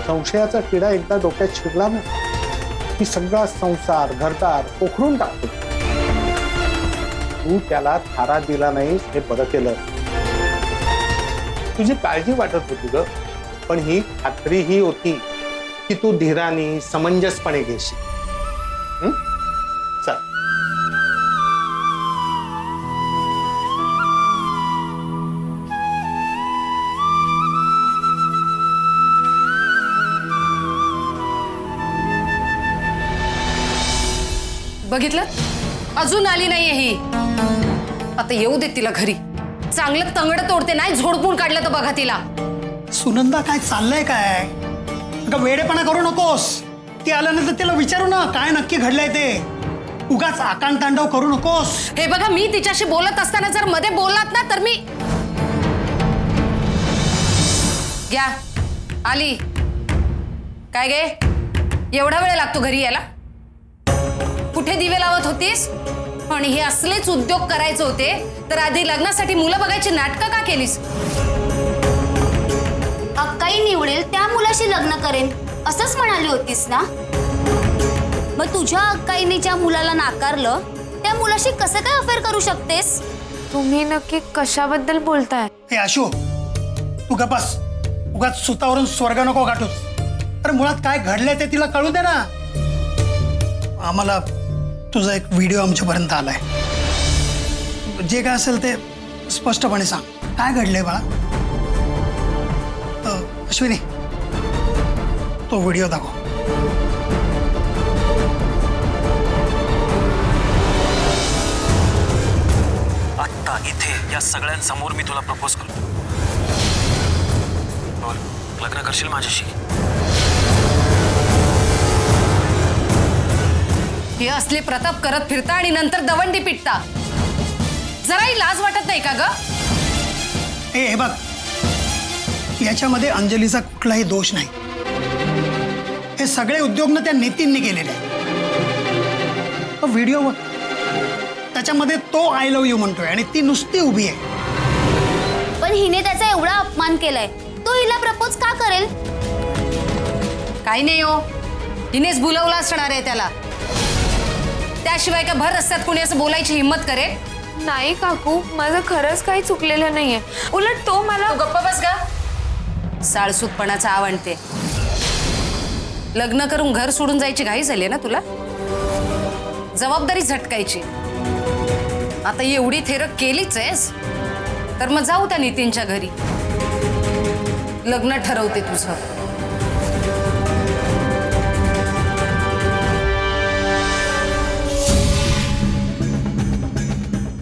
संशयाचा किडा एकदा डोक्यात शिरला ना की सगळा संसार, घरदार पोखरून टाकतो. तू त्याला थारा दिला नाहीस, हे बरं केलं. तुझी काळजी वाटत होती ग, पण ही खात्री ही होती की तू धीराने, समंजसपणे घेशील. चल. बघितलं, अजून आली नाहीये ही. आता येऊ दे तिला घरी. चांगलं तंगड तोडते, नाही झोडपून काढलं तर बघा तिला. सुनंदा, काय चाललंय काय? अगं वेडेपणा करू नकोस. ती आल्यानंतर तिला विचारू ना काय नक्की घडलंय ते. उगाच आकांड तांडव करू नकोस. हे बघा, मी तिच्याशी बोलत असताना जर मध्ये बोललात ना तर मी घ्या आली. काय गे एवढा वेळ लागतो घरी यायला? कुठे दिवे लावत होतीस? आणि हे असलेच उद्योग करायचे होते तर आधी लग्नासाठी मुलं बघायची नाटकं का केलीस? अक्काई निवडेल त्या मुलाशी लग्न करेन असंच म्हणाली होतीस ना? मग तुझ्या अक्काईने ज्या मुलाला नाकारलं त्या मुलाशी कसं काय अफेअर करू शकतेस? तुम्ही नक्की कशाबद्दल बोलताय? हे आशू, तू गपास. उगाच सुतावरून स्वर्ग नको गाठूस. अरे मुळात काय घडलंय ते तिला कळू दे ना. आम्हाला तुझा एक व्हिडिओ आमच्यापर्यंत आलाय. जे काय असेल ते स्पष्टपणे सांग. काय घडलंय बाळा? अश्विनी, तो व्हिडिओ दाखव. आत्ता इथे या सगळ्यांसमोर मी तुला प्रपोज करतो. बोल, लग्न करशील माझ्याशी? हे असले प्रताप करत फिरता आणि नंतर दवंडी पिटता. जराही लाज वाटत नाही का ग? हे बघ, याच्यामध्ये अंजलीचा कुठलाही दोष नाही. हे सगळे उद्योग ना त्या नितीनने केलेले आहेत. व्हिडिओ बघ, त्याच्यामध्ये तो आय लव्ह यू म्हणतोय आणि ती नुसती उभी आहे. पण हिने त्याचा एवढा अपमान केलाय, तो हिला प्रपोज का करेल? काही नाही हो, हिनेच बोलवलं असणार आहे त्याला. त्याशिवाय का भर रस्त्यात कोणी असं बोलायची हिंमत करेल? नाही काकू, माझं खरंच काही चुकलेलं नाहीये. उलट तो मला. तू गप्प बस का? साळसूतपणाचा आवडते. लग्न करून घर सोडून जायची घाई झाली ना तुला? जबाबदारी झटकायची. आता एवढी थेरक केलीच आहेस तर मग जाऊ त्या नितीनच्या घरी. लग्न ठरवते तुझं.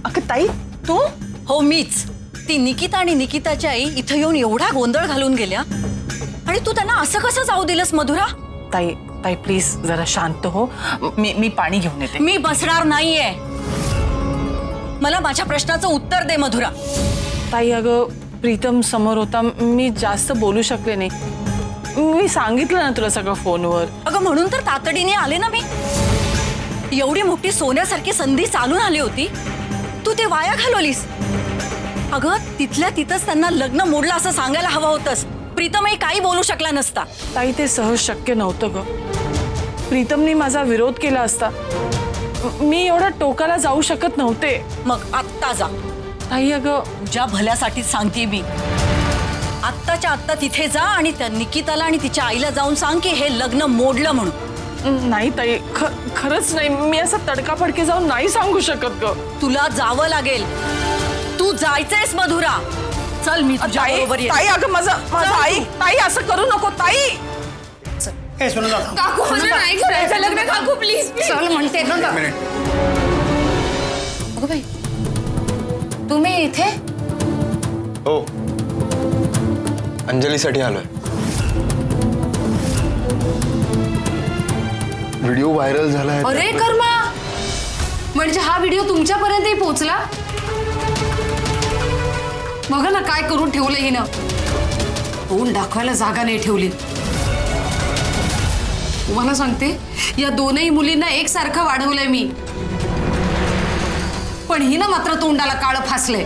अगं ताई, तू? हो मीच. ती निकिता आणि निकिताची आई इथं येऊन एवढा गोंधळ घालून गेल्या आणि तू त्यांना असं कसं जाऊ दिलंस मधुरा? ताई ताई प्लीज जरा शांत हो. मी पाणी घेऊन येते. मी बसणार नाहीये. मला माझ्या प्रश्नाचं उत्तर दे मधुरा. ताई अगं प्रीतम समोर होता, मी जास्त बोलू शकले नाही. मी सांगितलं ना तुला सगळं फोनवर. अगं म्हणून तर तातडीने आले ना मी. एवढी मोठी सोन्यासारखी संधी चालून आली होती, तू ते वाया घालवलीस. अगं तिथल्या तिथंच त्यांना लग्न मोडलं असं सांगायला हवं होतंस. प्रीतमही काही बोलू शकला नसता. ताई ते सहज शक्य नव्हतं ग. प्रीतमनी माझा विरोध केला असता. मी एवढा टोकाला जाऊ शकत नव्हते. मग आत्ता जा. ताई अगं तुझ्या भल्यासाठी सांगते मी. आत्ताच्या आत्ता तिथे जा आणि त्या निकिताला आणि तिच्या आईला जाऊन सांग की हे लग्न मोडलं म्हणून. नाही ताई, खरंच नाही. मी असं तडकाफडके जाऊन नाही सांगू शकत ग. तुला जावं लागेल. तू जायचंयस मधुरा. चल मी तुझ्या बरोबर येते. ताई अगं माझं आई. ताई असं करू नको ताई. हे सुनंदा, काकू मला नाही करायचं लग्न. काकू प्लीज. चल म्हणते. अगं बाई, तुम्ही इथे? हो, अंजलीसाठी आलोय. व्हिडिओ व्हायरल झालाय. अरे कर्मा, म्हणजे हा व्हिडिओ तुमच्यापर्यंतही पोहोचला? बघा ना काय करून ठेवलं हिनं. तोंड दाखवायला जागा नाही ठेवली. तुम्हाला सांगते, या दोनही मुलींना एकसारखं वाढवलंय मी, पण हिनं मात्र तोंडाला काळं फासलंय.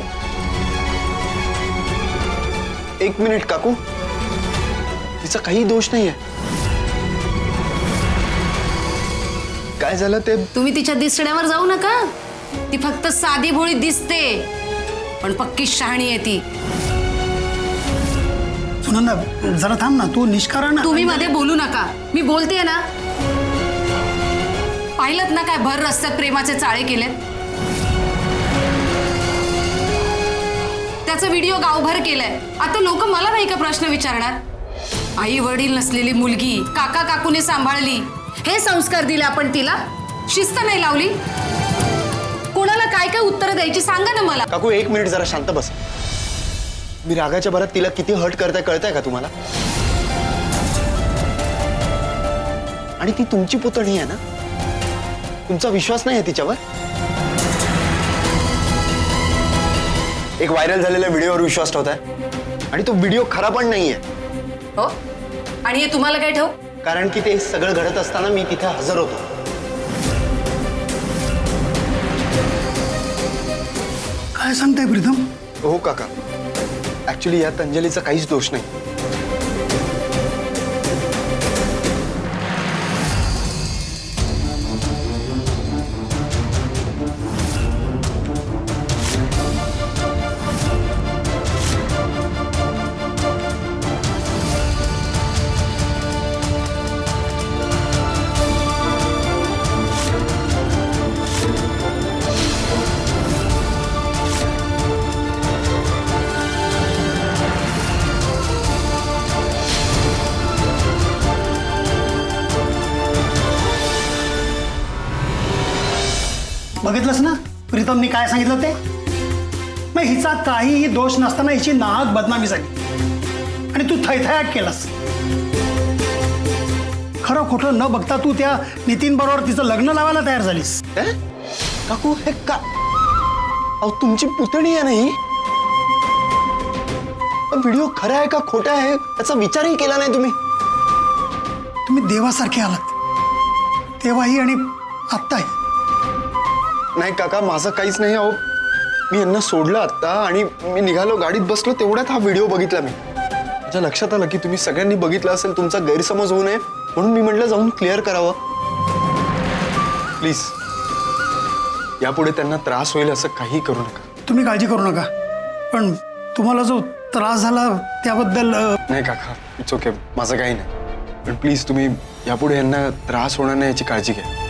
एक मिनिट काकू, तिचा काही दोष नाहीये. काय झालं ते? तुम्ही तिच्या दिसण्यावर जाऊ नका. ती फक्त साधी भोळी दिसते, पण पक्की शहाणी आहे ती. सुनंदा जरा थांब ना. तू निष्कारण. तुम्ही मध्ये बोलू नका. मी बोलतेय ना. पाहिलत ना काय भर रस्त्यात प्रेमाचे चाळे केलेत. त्याचा व्हिडिओ गावभर केलाय. आता लोक मला नाही का प्रश्न विचारणार? आई वडील नसलेली मुलगी काका काकूने सांभाळली, हे संस्कार दिले आपण तिला, शिस्त नाही लावली. कोणाला काय काय उत्तर द्यायची सांगा ना मला. काकू एक मिनिट जरा शांत बस. मी रागाच्या भरात तिला किती हर्ट करताय कळताय का तुम्हाला? आणि ती तुमची पुतणी आहे ना, तुमचा विश्वास नाही आहे तिच्यावर? एक व्हायरल झालेल्या व्हिडिओवर विश्वास ठेवताय आणि तो व्हिडिओ खरा पण नाहीये. हो आणि हे तुम्हाला काय ठाऊ? कारण की ते सगळं घडत असताना मी तिथे हजर होतो. काय सांगताय प्रीतम? हो काका, ऍक्च्युली यात अंजलीचा काहीच दोष नाही. बघितलंस ना प्रीतमनी काय सांगितलं ते? मग हिचा काहीही दोष नसताना हिची नाहक बदनामी झाली आणि तू थैथयाट केलास. खरं खोटं न बघता तू त्या नितीन बरोबर तिचं लग्न लावायला तयार झालीस. काकू हे का? अहो तुमची पुतणी आहे नाही. व्हिडिओ खरा आहे का खोटा आहे याचा विचारही केला नाही तुम्ही. तुम्ही देवासारखे आलात, तेव्हाही आणि आत्ताही. नाही काका, माझं काहीच नाही. अहो मी यांना सोडलं आत्ता आणि मी निघालो, गाडीत बसलो, तेवढ्यात हा व्हिडिओ बघितला मी. माझ्या लक्षात आलं की तुम्ही सगळ्यांनी बघितलं असेल, तुमचा गैरसमज होऊ नये म्हणून मी म्हटलं जाऊन क्लिअर करावं. प्लीज यापुढे त्यांना त्रास होईल असं काही करू नका. तुम्ही काळजी करू नका, पण तुम्हाला जो त्रास झाला त्याबद्दल नाही काका, इट्स ओके, माझं काही नाही. पण प्लीज तुम्ही यापुढे यांना त्रास होणार नाही याची काळजी घ्या.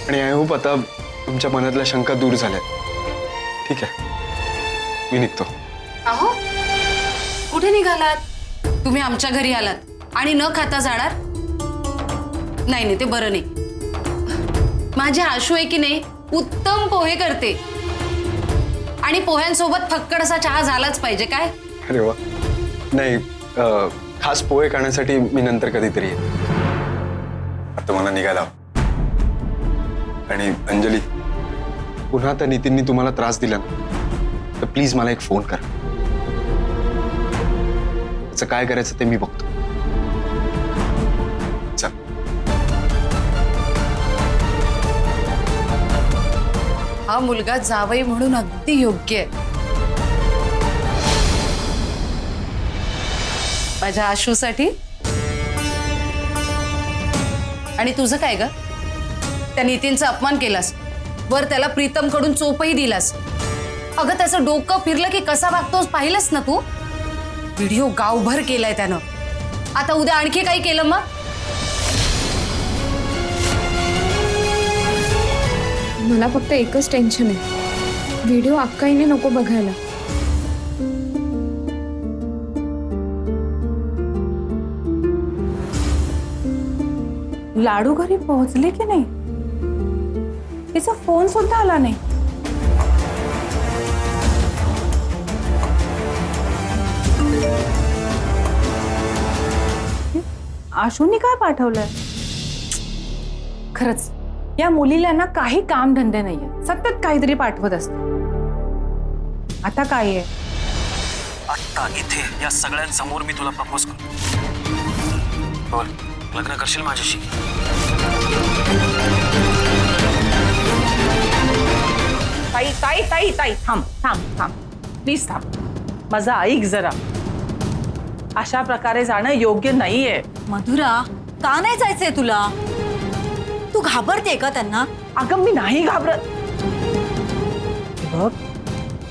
आणि आय होप आता तुमच्या मनातल्या शंका दूर झाल्या. ठीक आहे, मी निघतो. अहो कुठे निघालात? तुम्ही आमच्या घरी आलात आणि न खाता जाणार? नाही नाही, ते बरं नाही. माझी आशू आहे की नाही, उत्तम पोहे करते आणि पोह्यांसोबत फक्कड असा चहा झालाच पाहिजे. काय? अरे वा. नाही, खास पोहे खाण्यासाठी मी नंतर कधीतरी येईन. आता मला निघायला हवं. आणि अंजली, पुन्हा त्या नितीननी तुम्हाला त्रास दिला ना तर प्लीज मला एक फोन करा. त्याचं काय करायचं ते मी बघतो. चल. हा मुलगा जावई म्हणून अगदी योग्य आहे. माझ्या आशूसाठी. आणि तुझं काय ग? त्या नितीनचा अपमान केलास, वर त्याला प्रीतम कडून चोपही दिलास. अगं त्याचं डोकं फिरलं की कसा वागतोस पाहिलंस ना तू? व्हिडिओ गावभर केलाय त्यानं. आता उद्या आणखी काही केलं मग? मला फक्त एकच टेन्शन आहे, व्हिडिओ अक्काईने नको बघायला. लाडू घरी पोहोचले की नाही? तिचा फोन सुद्धा आला नाही. आशूनी काय पाठवलंय? खरंच या मुलीला ना काही काम धंदे नाहीये, सतत काहीतरी पाठवत असते. आता काय आहे? आत्ता इथे या सगळ्यांसमोर मी तुला प्रपोज करतो. बोल, लग्न करशील माझ्याशी? ताई ताई ताई ताई थांब थांब थांब, प्लीज थांब. माझं ऐक जरा. अशा प्रकारे जाणं योग्य नाहीये. मधुरा, का नाही जायचंय तुला? तू घाबरते का त्यांना? अगं मी नाही घाबरत. बघ,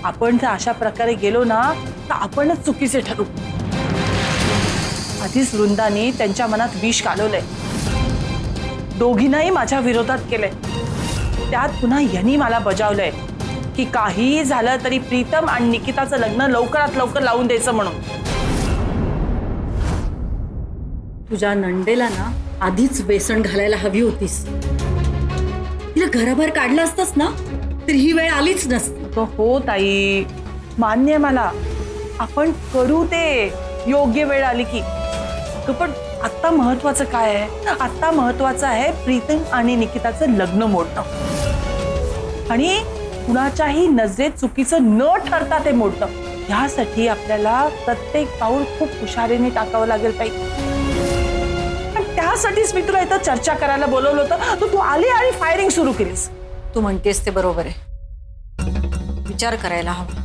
आपण जर अशा प्रकारे गेलो ना तर आपणच चुकीचे ठरू. आधीच वृंदाने त्यांच्या मनात विष कालवलंय, दोघींनाही माझ्या विरोधात केलंय. त्यात पुन्हा यांनी मला बजावलंय की काही झालं तरी प्रीतम आणि निकिताचं लग्न लवकरात लवकर लावून द्यायचं म्हणून. तुझ्या नंदेला ना आधीच बेसन घालायला हवी होतीस. तिला घराबाहेर काढलं असतंस ना तर ही वेळ आलीच नसती. हो ताई, मान्य आहे मला. आपण करू ते योग्य वेळ आली की. पण आता महत्वाचं काय आहे? आता महत्वाचं आहे प्रीतम आणि निकिताचं लग्न मोडणं आणि कुणाच्याही नजरेत चुकीचं न ठरता ते मोडणं. ह्यासाठी आपल्याला प्रत्येक पाऊल खूप हुशारीने टाकावं लागेल ताई. आणि त्यासाठीच मी तुला इथं चर्चा करायला बोलवलं होतं. तू आली आणि फायरिंग सुरू केलीस. तू म्हणतेस ते बरोबर आहे. विचार करायला हवा.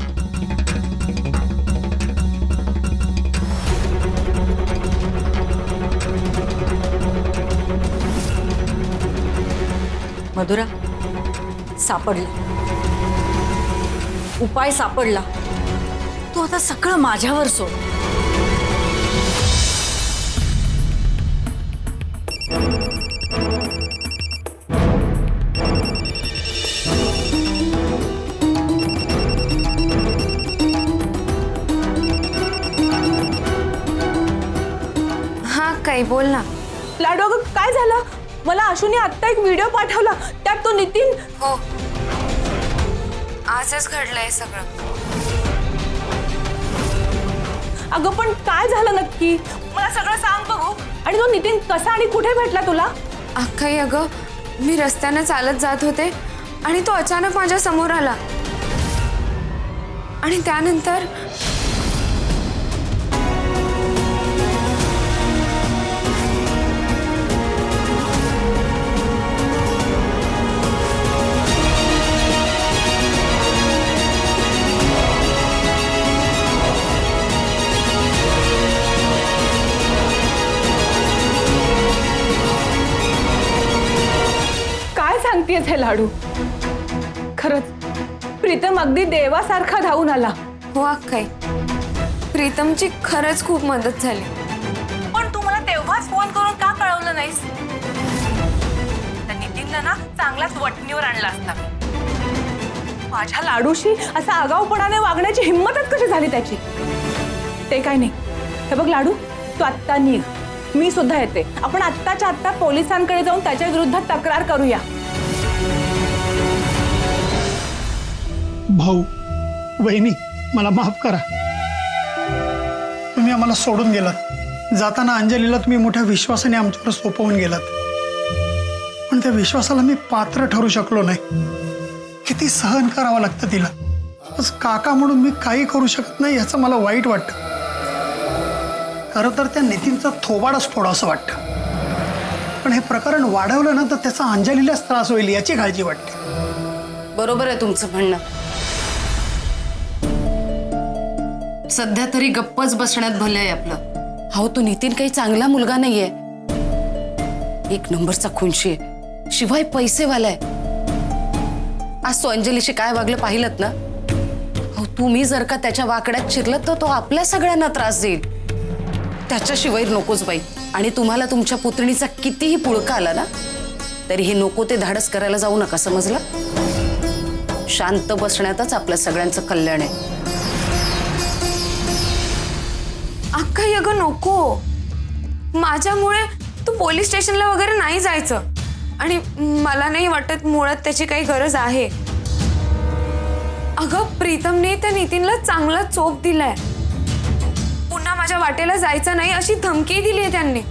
मधुरा, सापडला. उपाय सापडला. तू आता सगळं माझ्यावर सोड. हा काही बोल ना. लाडू अगं काय झालं? मला आशूने आत्ता एक व्हिडिओ पाठवला, त्यात तो नितीन. हो, आजच घडलंय सगळं. अगं पण काय झालं नक्की? मला सगळं सांग बघू. आणि तो नितीन कसा आणि कुठे भेटला तुला? अक्काई अगं, मी रस्त्याने चालत जात होते आणि तो अचानक माझ्या समोर आला आणि त्यानंतर सांगतेस हे लाडू? खरंच प्रीतम अगदी देवासारखा धावून आला. हो अक्काई, प्रीतमची खरंच खूप मदत झाली. पण तू मला तेव्हाच फोन करून का कळवलं नाहीस? त्या नितीनला ना चांगलाच वटणीवर आणला असता. माझ्या लाडूशी असा आगाऊपणाने वागण्याची हिंमतच कशी झाली त्याची? ते काय नाही. हे बघ लाडू, तू आत्ता निघ, मी सुद्धा येते. आपण आत्ताच्या आत्ता पोलिसांकडे जाऊन त्याच्या विरुद्ध तक्रार करूया. भाऊ, वहिनी, मला माफ करा. तुम्ही आम्हाला सोडून गेलात. जाताना अंजलीला तुम्ही मोठ्या विश्वासाने आमच्यावर सोपवून गेलात. पण त्या विश्वासाला मी पात्र ठरू शकलो नाही. किती सहन करावं लागतं तिला. आज काका म्हणून मी काही करू शकत नाही याचं मला वाईट वाटतं. खरं तर त्या नितीनचा थोबाडच फोडावं वाटतं. पण हे प्रकरण वाढवलं ना तर त्याचा अंजलीलाच त्रास होईल याची काळजी वाटते. बरोबर आहे तुमचं म्हणणं. सध्या तरी गप्पच बसण्यात भलं आहे आपलं. हो, तो नितीन काही चांगला मुलगा नाहीये. एक नंबरचा खुनशी आहे, शिवाय पैसेवाला आहे. आज तो अंजलीशी काय वागलं पाहिलत ना? हो, तुम्ही जर का त्याच्या वाकड्यात शिरलं तर तो आपल्या सगळ्यांना त्रास देईल. त्याच्याशिवाय नकोच बाई. आणि तुम्हाला तुमच्या पुतणीचा कितीही पुळका आला ना तरी हे नको ते धाडस करायला जाऊ नका, समजलं? शांत बसण्यातच आपल्या सगळ्यांचं कल्याण आहे. अक्काई अगं नको, माझ्यामुळे तू पोलीस स्टेशनला वगैरे नाही जायचं. आणि मला नाही वाटत मुळात त्याची काही गरज आहे. अगं प्रीतमने त्या नितीनला चांगला चोप दिलाय. पुन्हा माझ्या वाटेला जायचं नाही अशी धमकी दिली आहे त्यांनी.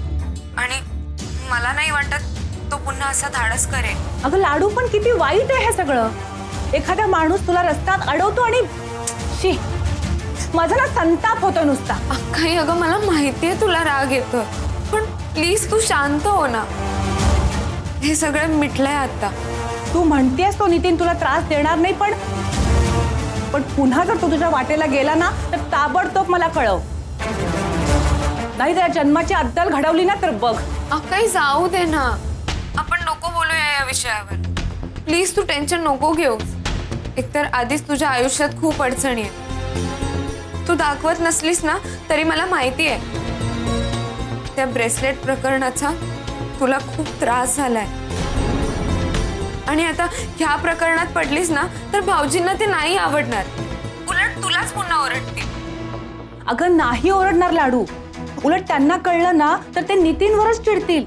आणि मला नाही वाटत तो पुन्हा असा धाडस करेल. अगं लाडू, पण किती वाईट आहे हे सगळं. एखादा माणूस तुला रस्त्यात अडवतो आणि शी, माझा ना संताप होतो नुसता. अक्काई अगं, मला माहितीये तुला राग येतो, पण प्लीज तू शांत हो ना. हे सगळं मिटलंय आता. तू म्हणतेस तो नितीन तुला त्रास देणार नाही, पण पुन्हा जर तो तुझ्या वाटेला गेला ना तर ताबडतोब मला कळव. नाही जर जन्माची अद्दल घडवली ना तर बघ. अक्काई जाऊ दे ना, आपण नको बोलूया या विषयावर. प्लीज तू टेन्शन नको घेऊ. एकतर आधीच तुझ्या आयुष्यात खूप अडचणी आहेत. तू दाखवत नसलीस ना तरी मला माहिती आहे त्या ब्रेसलेट प्रकरणाचा तुला खूप त्रास झालाय. आणि आता ह्या प्रकरणात पडलीस ना तर भाऊजींना ते नाही आवडणार. उलट तुलाच पुन्हा ओरडतील. अगं नाही ओरडणार लाडू. उलट त्यांना कळलं ना तर ते नितीनवरच चिडतील.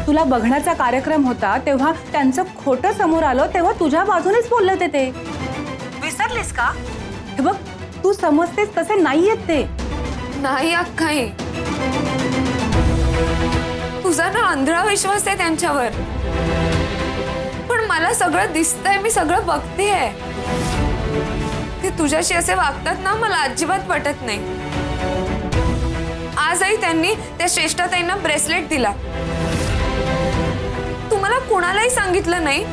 तुला बघण्याचा कार्यक्रम होता तेव्हा त्यांचं खोटं समोर आलं तेव्हा तुझ्या बाजूनेच बोलले होते ते. विसरलीस का? हे बघ, तू समजतेस तसे नाहीयेत ते. नाही अक्काई, तुझा ना आंधळा विश्वास आहे त्यांच्यावर. पण मला सगळं दिसतंय, मी सगळं बघतेय. ते तुझ्याशी असे वागतात ना, मला अजिबात पटत नाही. आजही त्यांनी त्या श्रेष्ठताईंना ब्रेसलेट दिला. तू मला कोणालाही सांगितलं नाही.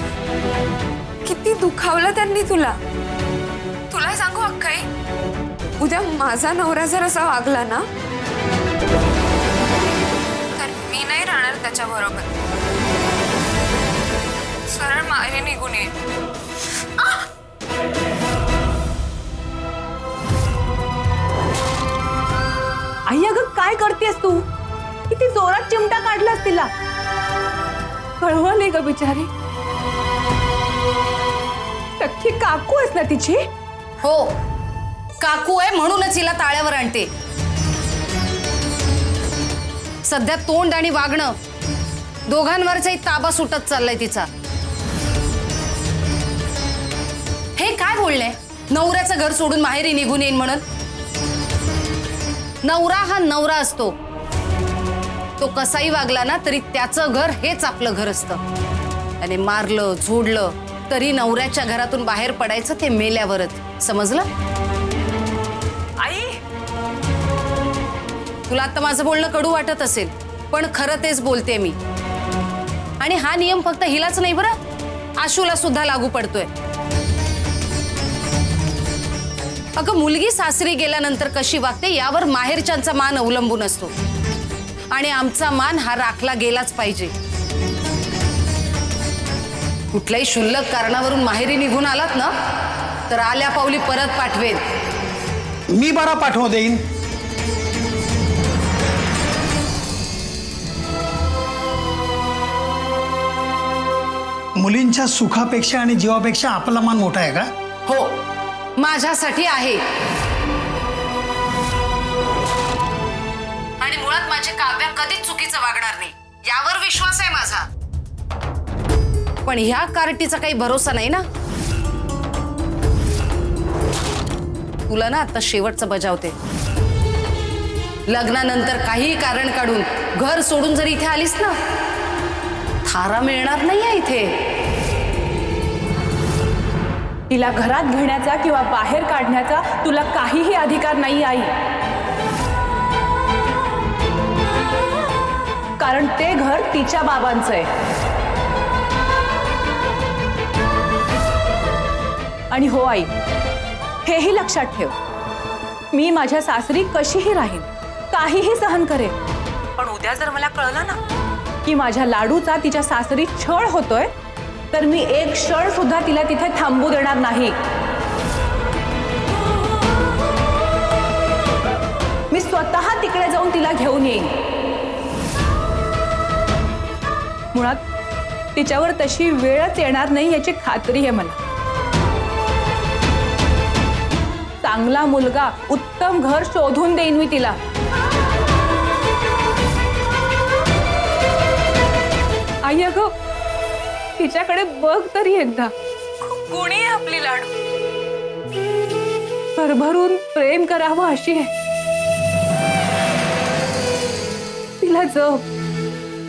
किती दुखावलं त्यांनी तुला. तुला सांगू अक्काई, उद्या माझा नवरा जर असा वागला ना, तर मी नाही राहणार त्याच्या बरोबर. सरळ मागे निघून ये. आई अगं काय करतेस तू? किती जोरात चिमटा काढलास तिला. कळवली ग बिचारी. सख्खी काकू आहेस ना तिची? हो, काकू आहे म्हणूनच हिला ताळ्यावर आणते. सध्या तोंड आणि वागणं दोघांवरचाही ताबा सुटत चाललाय तिचा. हे काय बोलणे, नवऱ्याचं घर सोडून माहेरी निघून येईन म्हणून? नवरा हा नवरा असतो. तो कसाही वागला ना तरी त्याचं घर हेच आपलं घर असतं. त्याने मारलं झोडलं तरी नवऱ्याच्या घरातून बाहेर पडायचं ते मेल्यावरच. समजलं? आई तुला आता माझं बोलणं कडू वाटत असेल, पण खरं तेच बोलते मी. आणि हा नियम फक्त हिलाच नाही बरं, आशूला सुद्धा लागू पडतोय. अगं मुलगी सासरी गेल्यानंतर कशी वागते यावर माहेरच्यांचा मान अवलंबून असतो. आणि आमचा मान हा राखला गेलाच पाहिजे. कुठल्याही क्षुल्लक कारणावरून माहेरी निघून आलात ना, तर आल्या पावली परत पाठवेन. मी बरा पाठवू देईन. मुलींच्या सुखापेक्षा आणि जीवापेक्षा आपला मान मोठा आहे का? हो, माझ्यासाठी आहे. आणि मुळात माझी काव्या कधीच चुकीचं वागणार नाही यावर विश्वास आहे माझा. पण ह्या कार्टीचा काही भरोसा नाही ना. तुला ना आता शेवटचं बजावते. लग्नानंतर काही कारण काढून घर सोडून जर इथे आलीस ना, थारा मिळणार नाहीये इथे. तिला घरात घेण्याचा किंवा बाहेर काढण्याचा तुला काहीही अधिकार नाही आई. कारण ते घर तिच्या बाबांचं आहे. आणि हो आई, हेही लक्षात ठेव, मी माझ्या सासरी कशीही राहीन, काहीही सहन करेन. पण उद्या जर मला कळलं ना की माझ्या लाडूचा तिच्या सासरी छळ होतोय, तर मी एक क्षण सुद्धा तिला तिथे थांबू देणार नाही. मी स्वतः तिकडे जाऊन तिला घेऊन येईन. मुळात तिच्यावर तशी वेळच येणार नाही याची खात्री आहे मला. चांगला मुलगा, उत्तम घर शोधून देईन मी तिला. आई अगं, तिच्याकडे बघ तरी एकदा. खूप गुणी आहे आपली लाडू. भरभरून प्रेम करावं अशी आहे. तिला जप,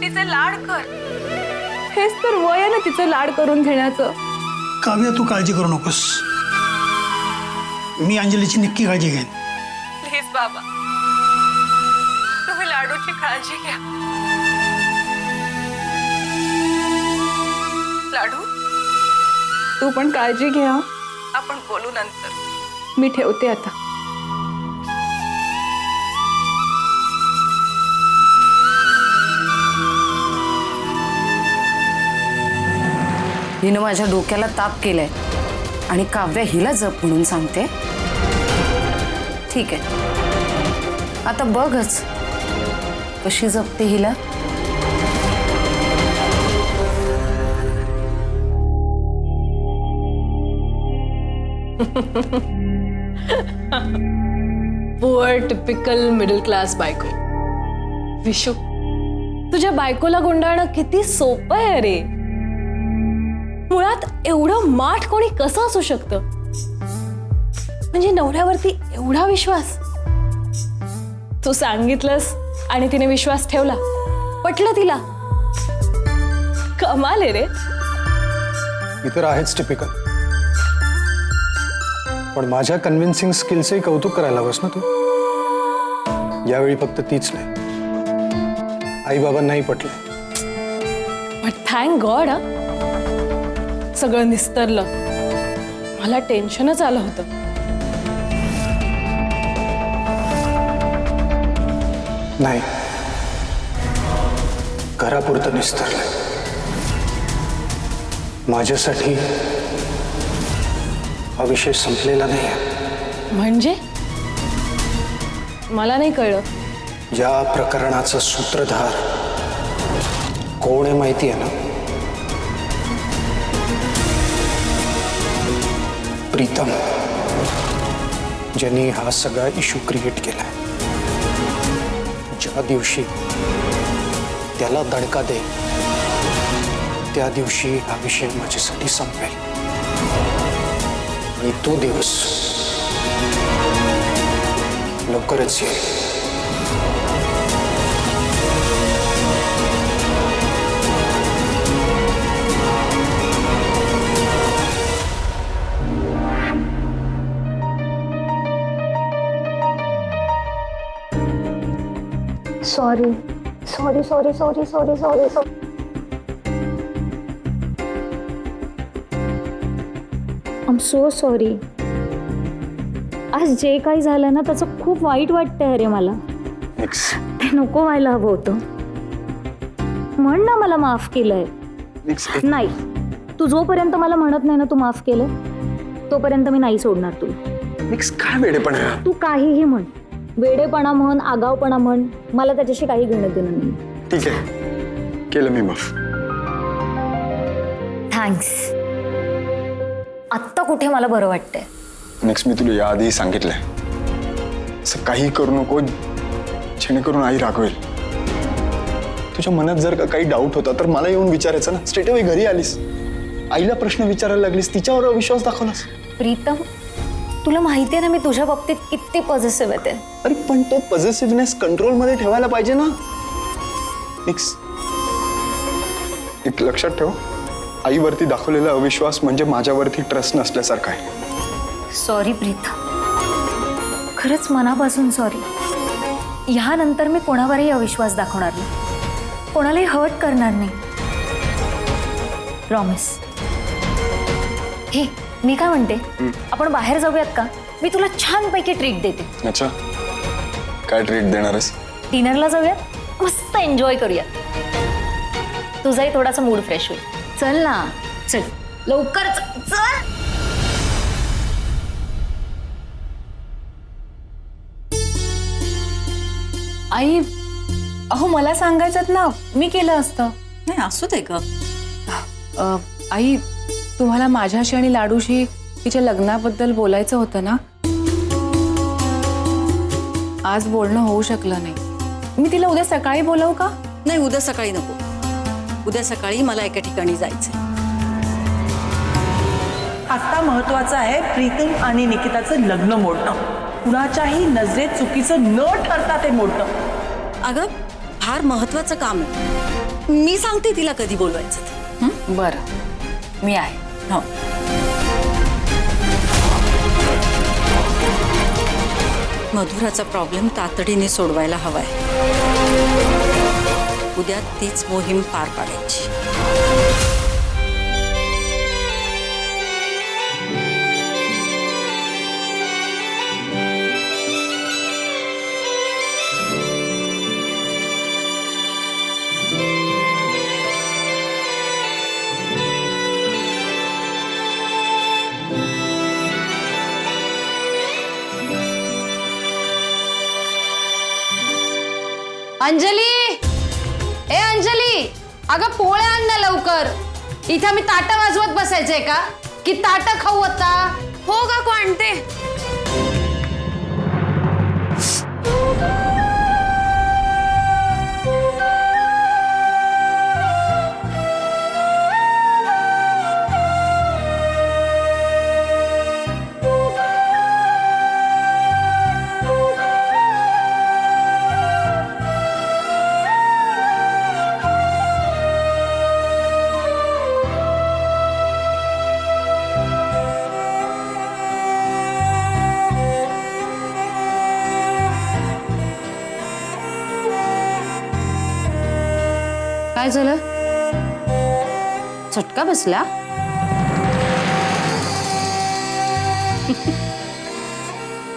तिचे लाड कर. हेच तर वय आहे ना तिचं लाड करून घेण्याचं. काव्या, तू काळजी करू नकोस. मी अंजलीची नक्की काळजी घेईन. प्लीज बाबा, तुम्ही लाडूची काळजी घ्या. लाडू, तू पण काळजी घ्या. आपण बोलू नंतर. मी ठेवते आता. हिनं माझ्या डोक्याला ताप केलाय आणि काव्या हिला जप म्हणून सांगते. ठीक आहे, आता बघच कशी जपते हिला. पुअर टिपिकल मिडल क्लास बायको. विशू, तुझ्या बायकोला गुंडाळणं किती सोपं आहे रे. मुळात एवढं माठ कोणी कसं असू शकतं? म्हणजे नवऱ्यावरती एवढा विश्वास. तू सांगितलंस आणि तिने विश्वास ठेवला, पटलं तिला. कमाल आहे रे. ही तर आहेच टिपिकल. पण माझ्या कन्व्हिन्सिंग स्किलचंही कौतुक करायला हवंस ना तू. यावेळी फक्त तीच नाही, आई बाबांनाही पटलं. बट थँक गॉड सगळं निस्तरलं. मला टेन्शनच आलं होतं. नाही, घरापुरतं निस्तरलंय. माझ्यासाठी हा विषय संपलेला नाही आहे. म्हणजे मला नाही कळलं. या प्रकरणाचा सूत्रधार कोण आहे माहिती आहे ना? प्रीतम, ज्यांनी हा सगळा इश्यू क्रिएट केलाय. ज्या दिवशी त्याला दणका दे त्या दिवशी हा विषय माझ्यासाठी संपेल. आणि तो दिवस लवकरच येईल. Sorry sorry sorry sorry sorry sorry sorry. I am so sorry. आज जे काही झालं ना त्याचं खूप वाईट वाटतंय अरे मला. ते नको व्हायला हवं होतं. म्हण ना मला माफ केलंय. नाही, तू जोपर्यंत मला म्हणत नाही ना तू माफ केलंय तोपर्यंत मी नाही सोडणार तुला. काय वेडेपणा. तू काहीही म्हण, वेडेपणा म्हण, आगावपणा म्हण, मला त्याच्याशी काही घेणं देणं नाही. ठीक आहे, केलं मी माफ. थँक्स. आत्ता कुठे मला बरं वाटतंय. नेक्स्ट मी तुला याआधी सांगितलंय, असं काही करू नको जेणेकरून आई रागवेल. तुझ्या मनात जर का काही डाऊट होता तर मला येऊन विचारायचं ना. स्ट्रेट अवे घरी आलीस, आईला प्रश्न विचारायला लागलीस, तिच्यावर अविश्वास दाखवलास. प्रीतम, तुला माहिती आहे ना मी तुझ्या बाबतीत किती पॉझिटिव्ह आहे. अरे पण तो पॉझिटिव्हनेस कंट्रोल मध्ये ठेवायला पाहिजे ना. एक लक्षात ठेव, आईवरती दाखवलेला अविश्वास म्हणजे माझ्यावरती ट्रस्ट नसल्यासारखा आहे. सॉरी प्रीतम, खरंच मनापासून सॉरी. ह्यानंतर मी कोणावरही अविश्वास दाखवणार नाही, कोणालाही हर्ट करणार नाही. प्रॉमिस. हे मी काय म्हणते, आपण बाहेर जाऊयात का? मी तुला छानपैकी ट्रीट देते. अच्छा, काय ट्रीट देणारस? डिनरला जाऊयात, मस्त एन्जॉय करूयात. तुझाही थोडासा मूड फ्रेश होईल. चल ना, चल लवकर चल. आई, अहो मला सांगायचं ना, मी केलं असतं. नाही असू दे ग. आई, तुम्हाला माझ्याशी आणि लाडूशी तिच्या लग्नाबद्दल बोलायचं होतं ना. आज बोलणं होऊ शकलं नाही. मी तिला उद्या सकाळी बोलवू का? नाही, उद्या सकाळी नको. उद्या सकाळी मला एका ठिकाणी जायचंय. आता महत्वाचं आहे प्रीतम आणि निकिताचं लग्न मोडणं. कुणाच्याही नजरेत चुकीचं न ठरता ते मोडणं. अगं फार महत्वाचं काम आहे. मी सांगते तिला कधी बोलवायचं ते. बरं, मी आहे. हो. मधुराचा प्रॉब्लेम तातडीने सोडवायला हवाय. उद्या तीच मोहीम पार पाडायची. अंजली, ए अंजली, अगं पोळ्या आण ना लवकर. इथं मी ताटं वाजवत बसायचंय का की ताटं खाऊ आता? हो काकू, आणते. काय झालं? चटका बसला?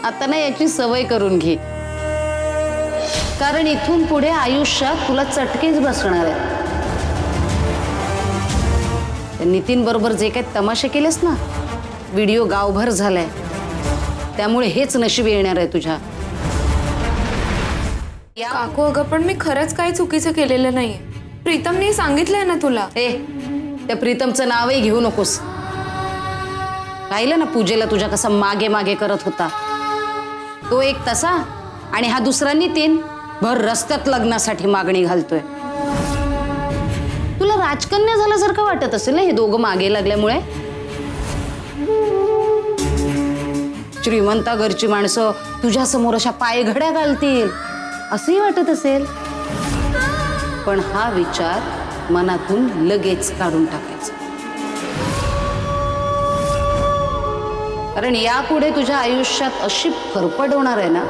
आता ना याची सवय करून घे, कारण इथून पुढे आयुष्यात तुला चटकेच बसणार आहेत. नितीन बरोबर जे काही तमाशे केलेस ना, व्हिडिओ गावभर झालाय, त्यामुळे हेच नशीब येणार आहे तुझ्या. काकू अगं पण मी खरंच काही चुकीचं केलेलं नाहीये. प्रीतमने सांगितलंय ना तुला. त्या प्रीतमचं नावही घेऊ नकोस. पाहिलं ना पूजेला तुझ्या कसा मागे मागे करत होता. तो एक तसा आणि हा दुसरा नितीन भर रस्त्यात लग्नासाठी मागणी घालतोय. तुला राजकन्या झाल्यासारखं वाटत असेल ना हे दोघं मागे लागल्यामुळे. श्रीमंता घरची माणसं तुझ्या समोर अशा पायघड्या घालतील असंही वाटत असेल, पण हा विचार मनातून लगेच काढून टाकायचा. कारण यापुढे तुझ्या आयुष्यात अशी फरफट होणार आहे ना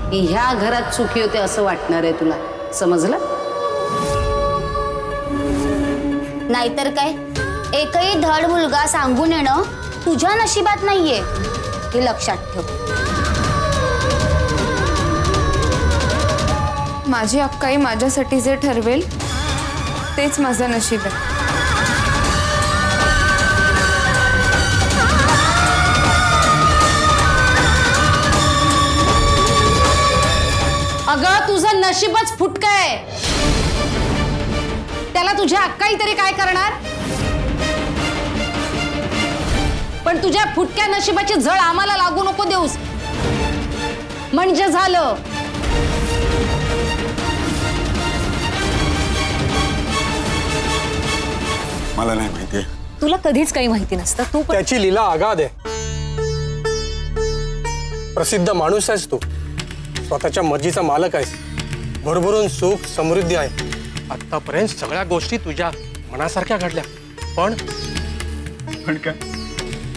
की ह्या घरात सुखी होते असं वाटणार आहे तुला. समजलं? नाहीतर काय, एकही धड मुलगा सांगून येणं तुझ्या नशिबात नाहीये हे लक्षात ठेव. माझी अक्काई माझ्यासाठी जे ठरवेल तेच माझं नशीब आहे. अगं तुझं नशीबच फुटकं आहे. त्याला तुझ्या अक्काई तरी काय करणार? पण तुझ्या फुटक्या नशिबाची झळ आम्हाला लागू नको देऊस, म्हणजे झालं. मला नाही माहिती. तुला कधीच काही माहिती नसतं. तू पण त्याची लीला आगाध आहे. प्रसिद्ध माणूस आहेस तू, स्वतःच्या मर्जीचा मालक आहेस, भरभरून सुख समृद्धी आहे. आतापर्यंत सगळ्या गोष्टी तुझ्या मनासारख्या घडल्या, पण काय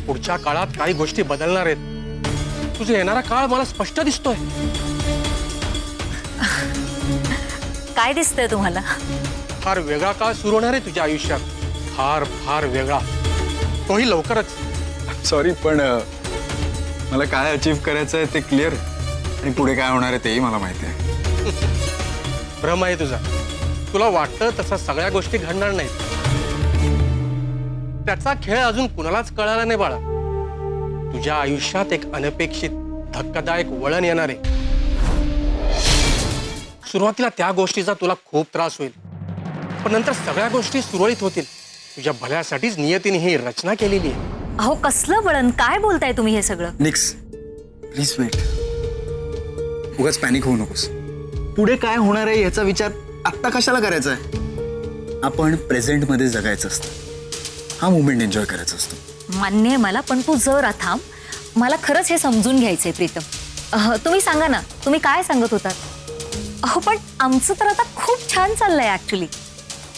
पुढच्या काळात काही गोष्टी बदलणार आहेत. तुझा येणारा काळ मला स्पष्ट दिसतोय. काय दिसतंय तुम्हाला? फार वेगळा काळ सुरू होणार आहे तुझ्या आयुष्यात. फार फार वेगळा, तोही लवकरच. सॉरी, पण मला काय अचीव्ह करायचं आहे ते क्लिअर, आणि पुढे काय होणार आहे तेही मला माहिती आहे. भ्रम आहे तुझा. तुला वाटतं तसा सगळ्या गोष्टी घडणार नाहीत. त्याचा खेळ अजून कुणालाच कळाला नाही बाळा. तुझ्या आयुष्यात एक अनपेक्षित धक्कादायक वळण येणार आहे. सुरुवातीला त्या गोष्टीचा तुला खूप त्रास होईल, पण नंतर सगळ्या गोष्टी सुरळीत होतील. तुझ्या भल्यासाठीच नियतीने ही रचना केलेली आहे. अहो कसलं वळण? काय बोलताय तुम्ही हे सगळं? निक्स, प्लीज वेट. उगाच पॅनिक होऊ नकोस. पुढे काय होणार आहे याचा विचार आत्ता कशाला करायचा आहे? आपण प्रेझेंटमध्ये जगायचं असतं, हा मुवमेंट एन्जॉय करायचा असतो. मान्य आहे मला, पण तू जरा थांब. मला खरंच हे समजून घ्यायचंय प्रीतम. तुम्ही सांगा ना, तुम्ही काय सांगत होतात? अहो पण आमचं तर आता खूप छान चाललंय ऍक्च्युली,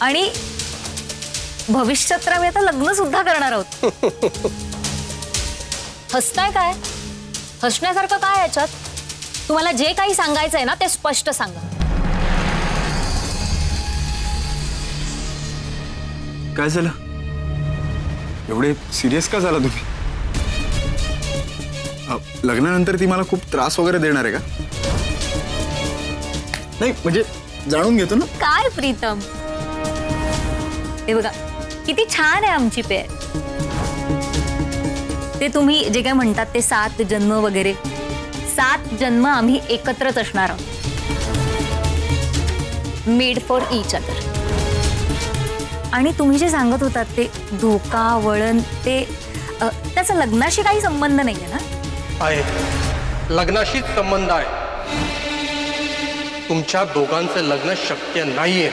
आणि भविष्यात तर आम्ही आता लग्न सुद्धा करणार आहोत. हसताय काय? हसण्यासारखं काय याच्यात? तुम्हाला जे काही सांगायचंय ना ते स्पष्ट सांगा. काय झालं? एवढे सिरियस का झाला तुम्ही? लग्नानंतर ती मला खूप त्रास वगैरे देणार आहे का? नाही म्हणजे जाणून घेतो ना. काय प्रीतम, हे बघा किती छान आहे आमची पेअर. ते तुम्ही जे काय म्हणतात ते 7 जन्म वगैरे, 7 जन्म आम्ही एकत्रच असणार आहोत. Made for each other. आणि तुम्ही जे सांगत होतात ते धोका वळण, ते त्याचा लग्नाशी काही संबंध नाहीये ना? आहे, लग्नाशीच संबंध आहे. तुमच्या दोघांचं लग्न शक्य नाहीये.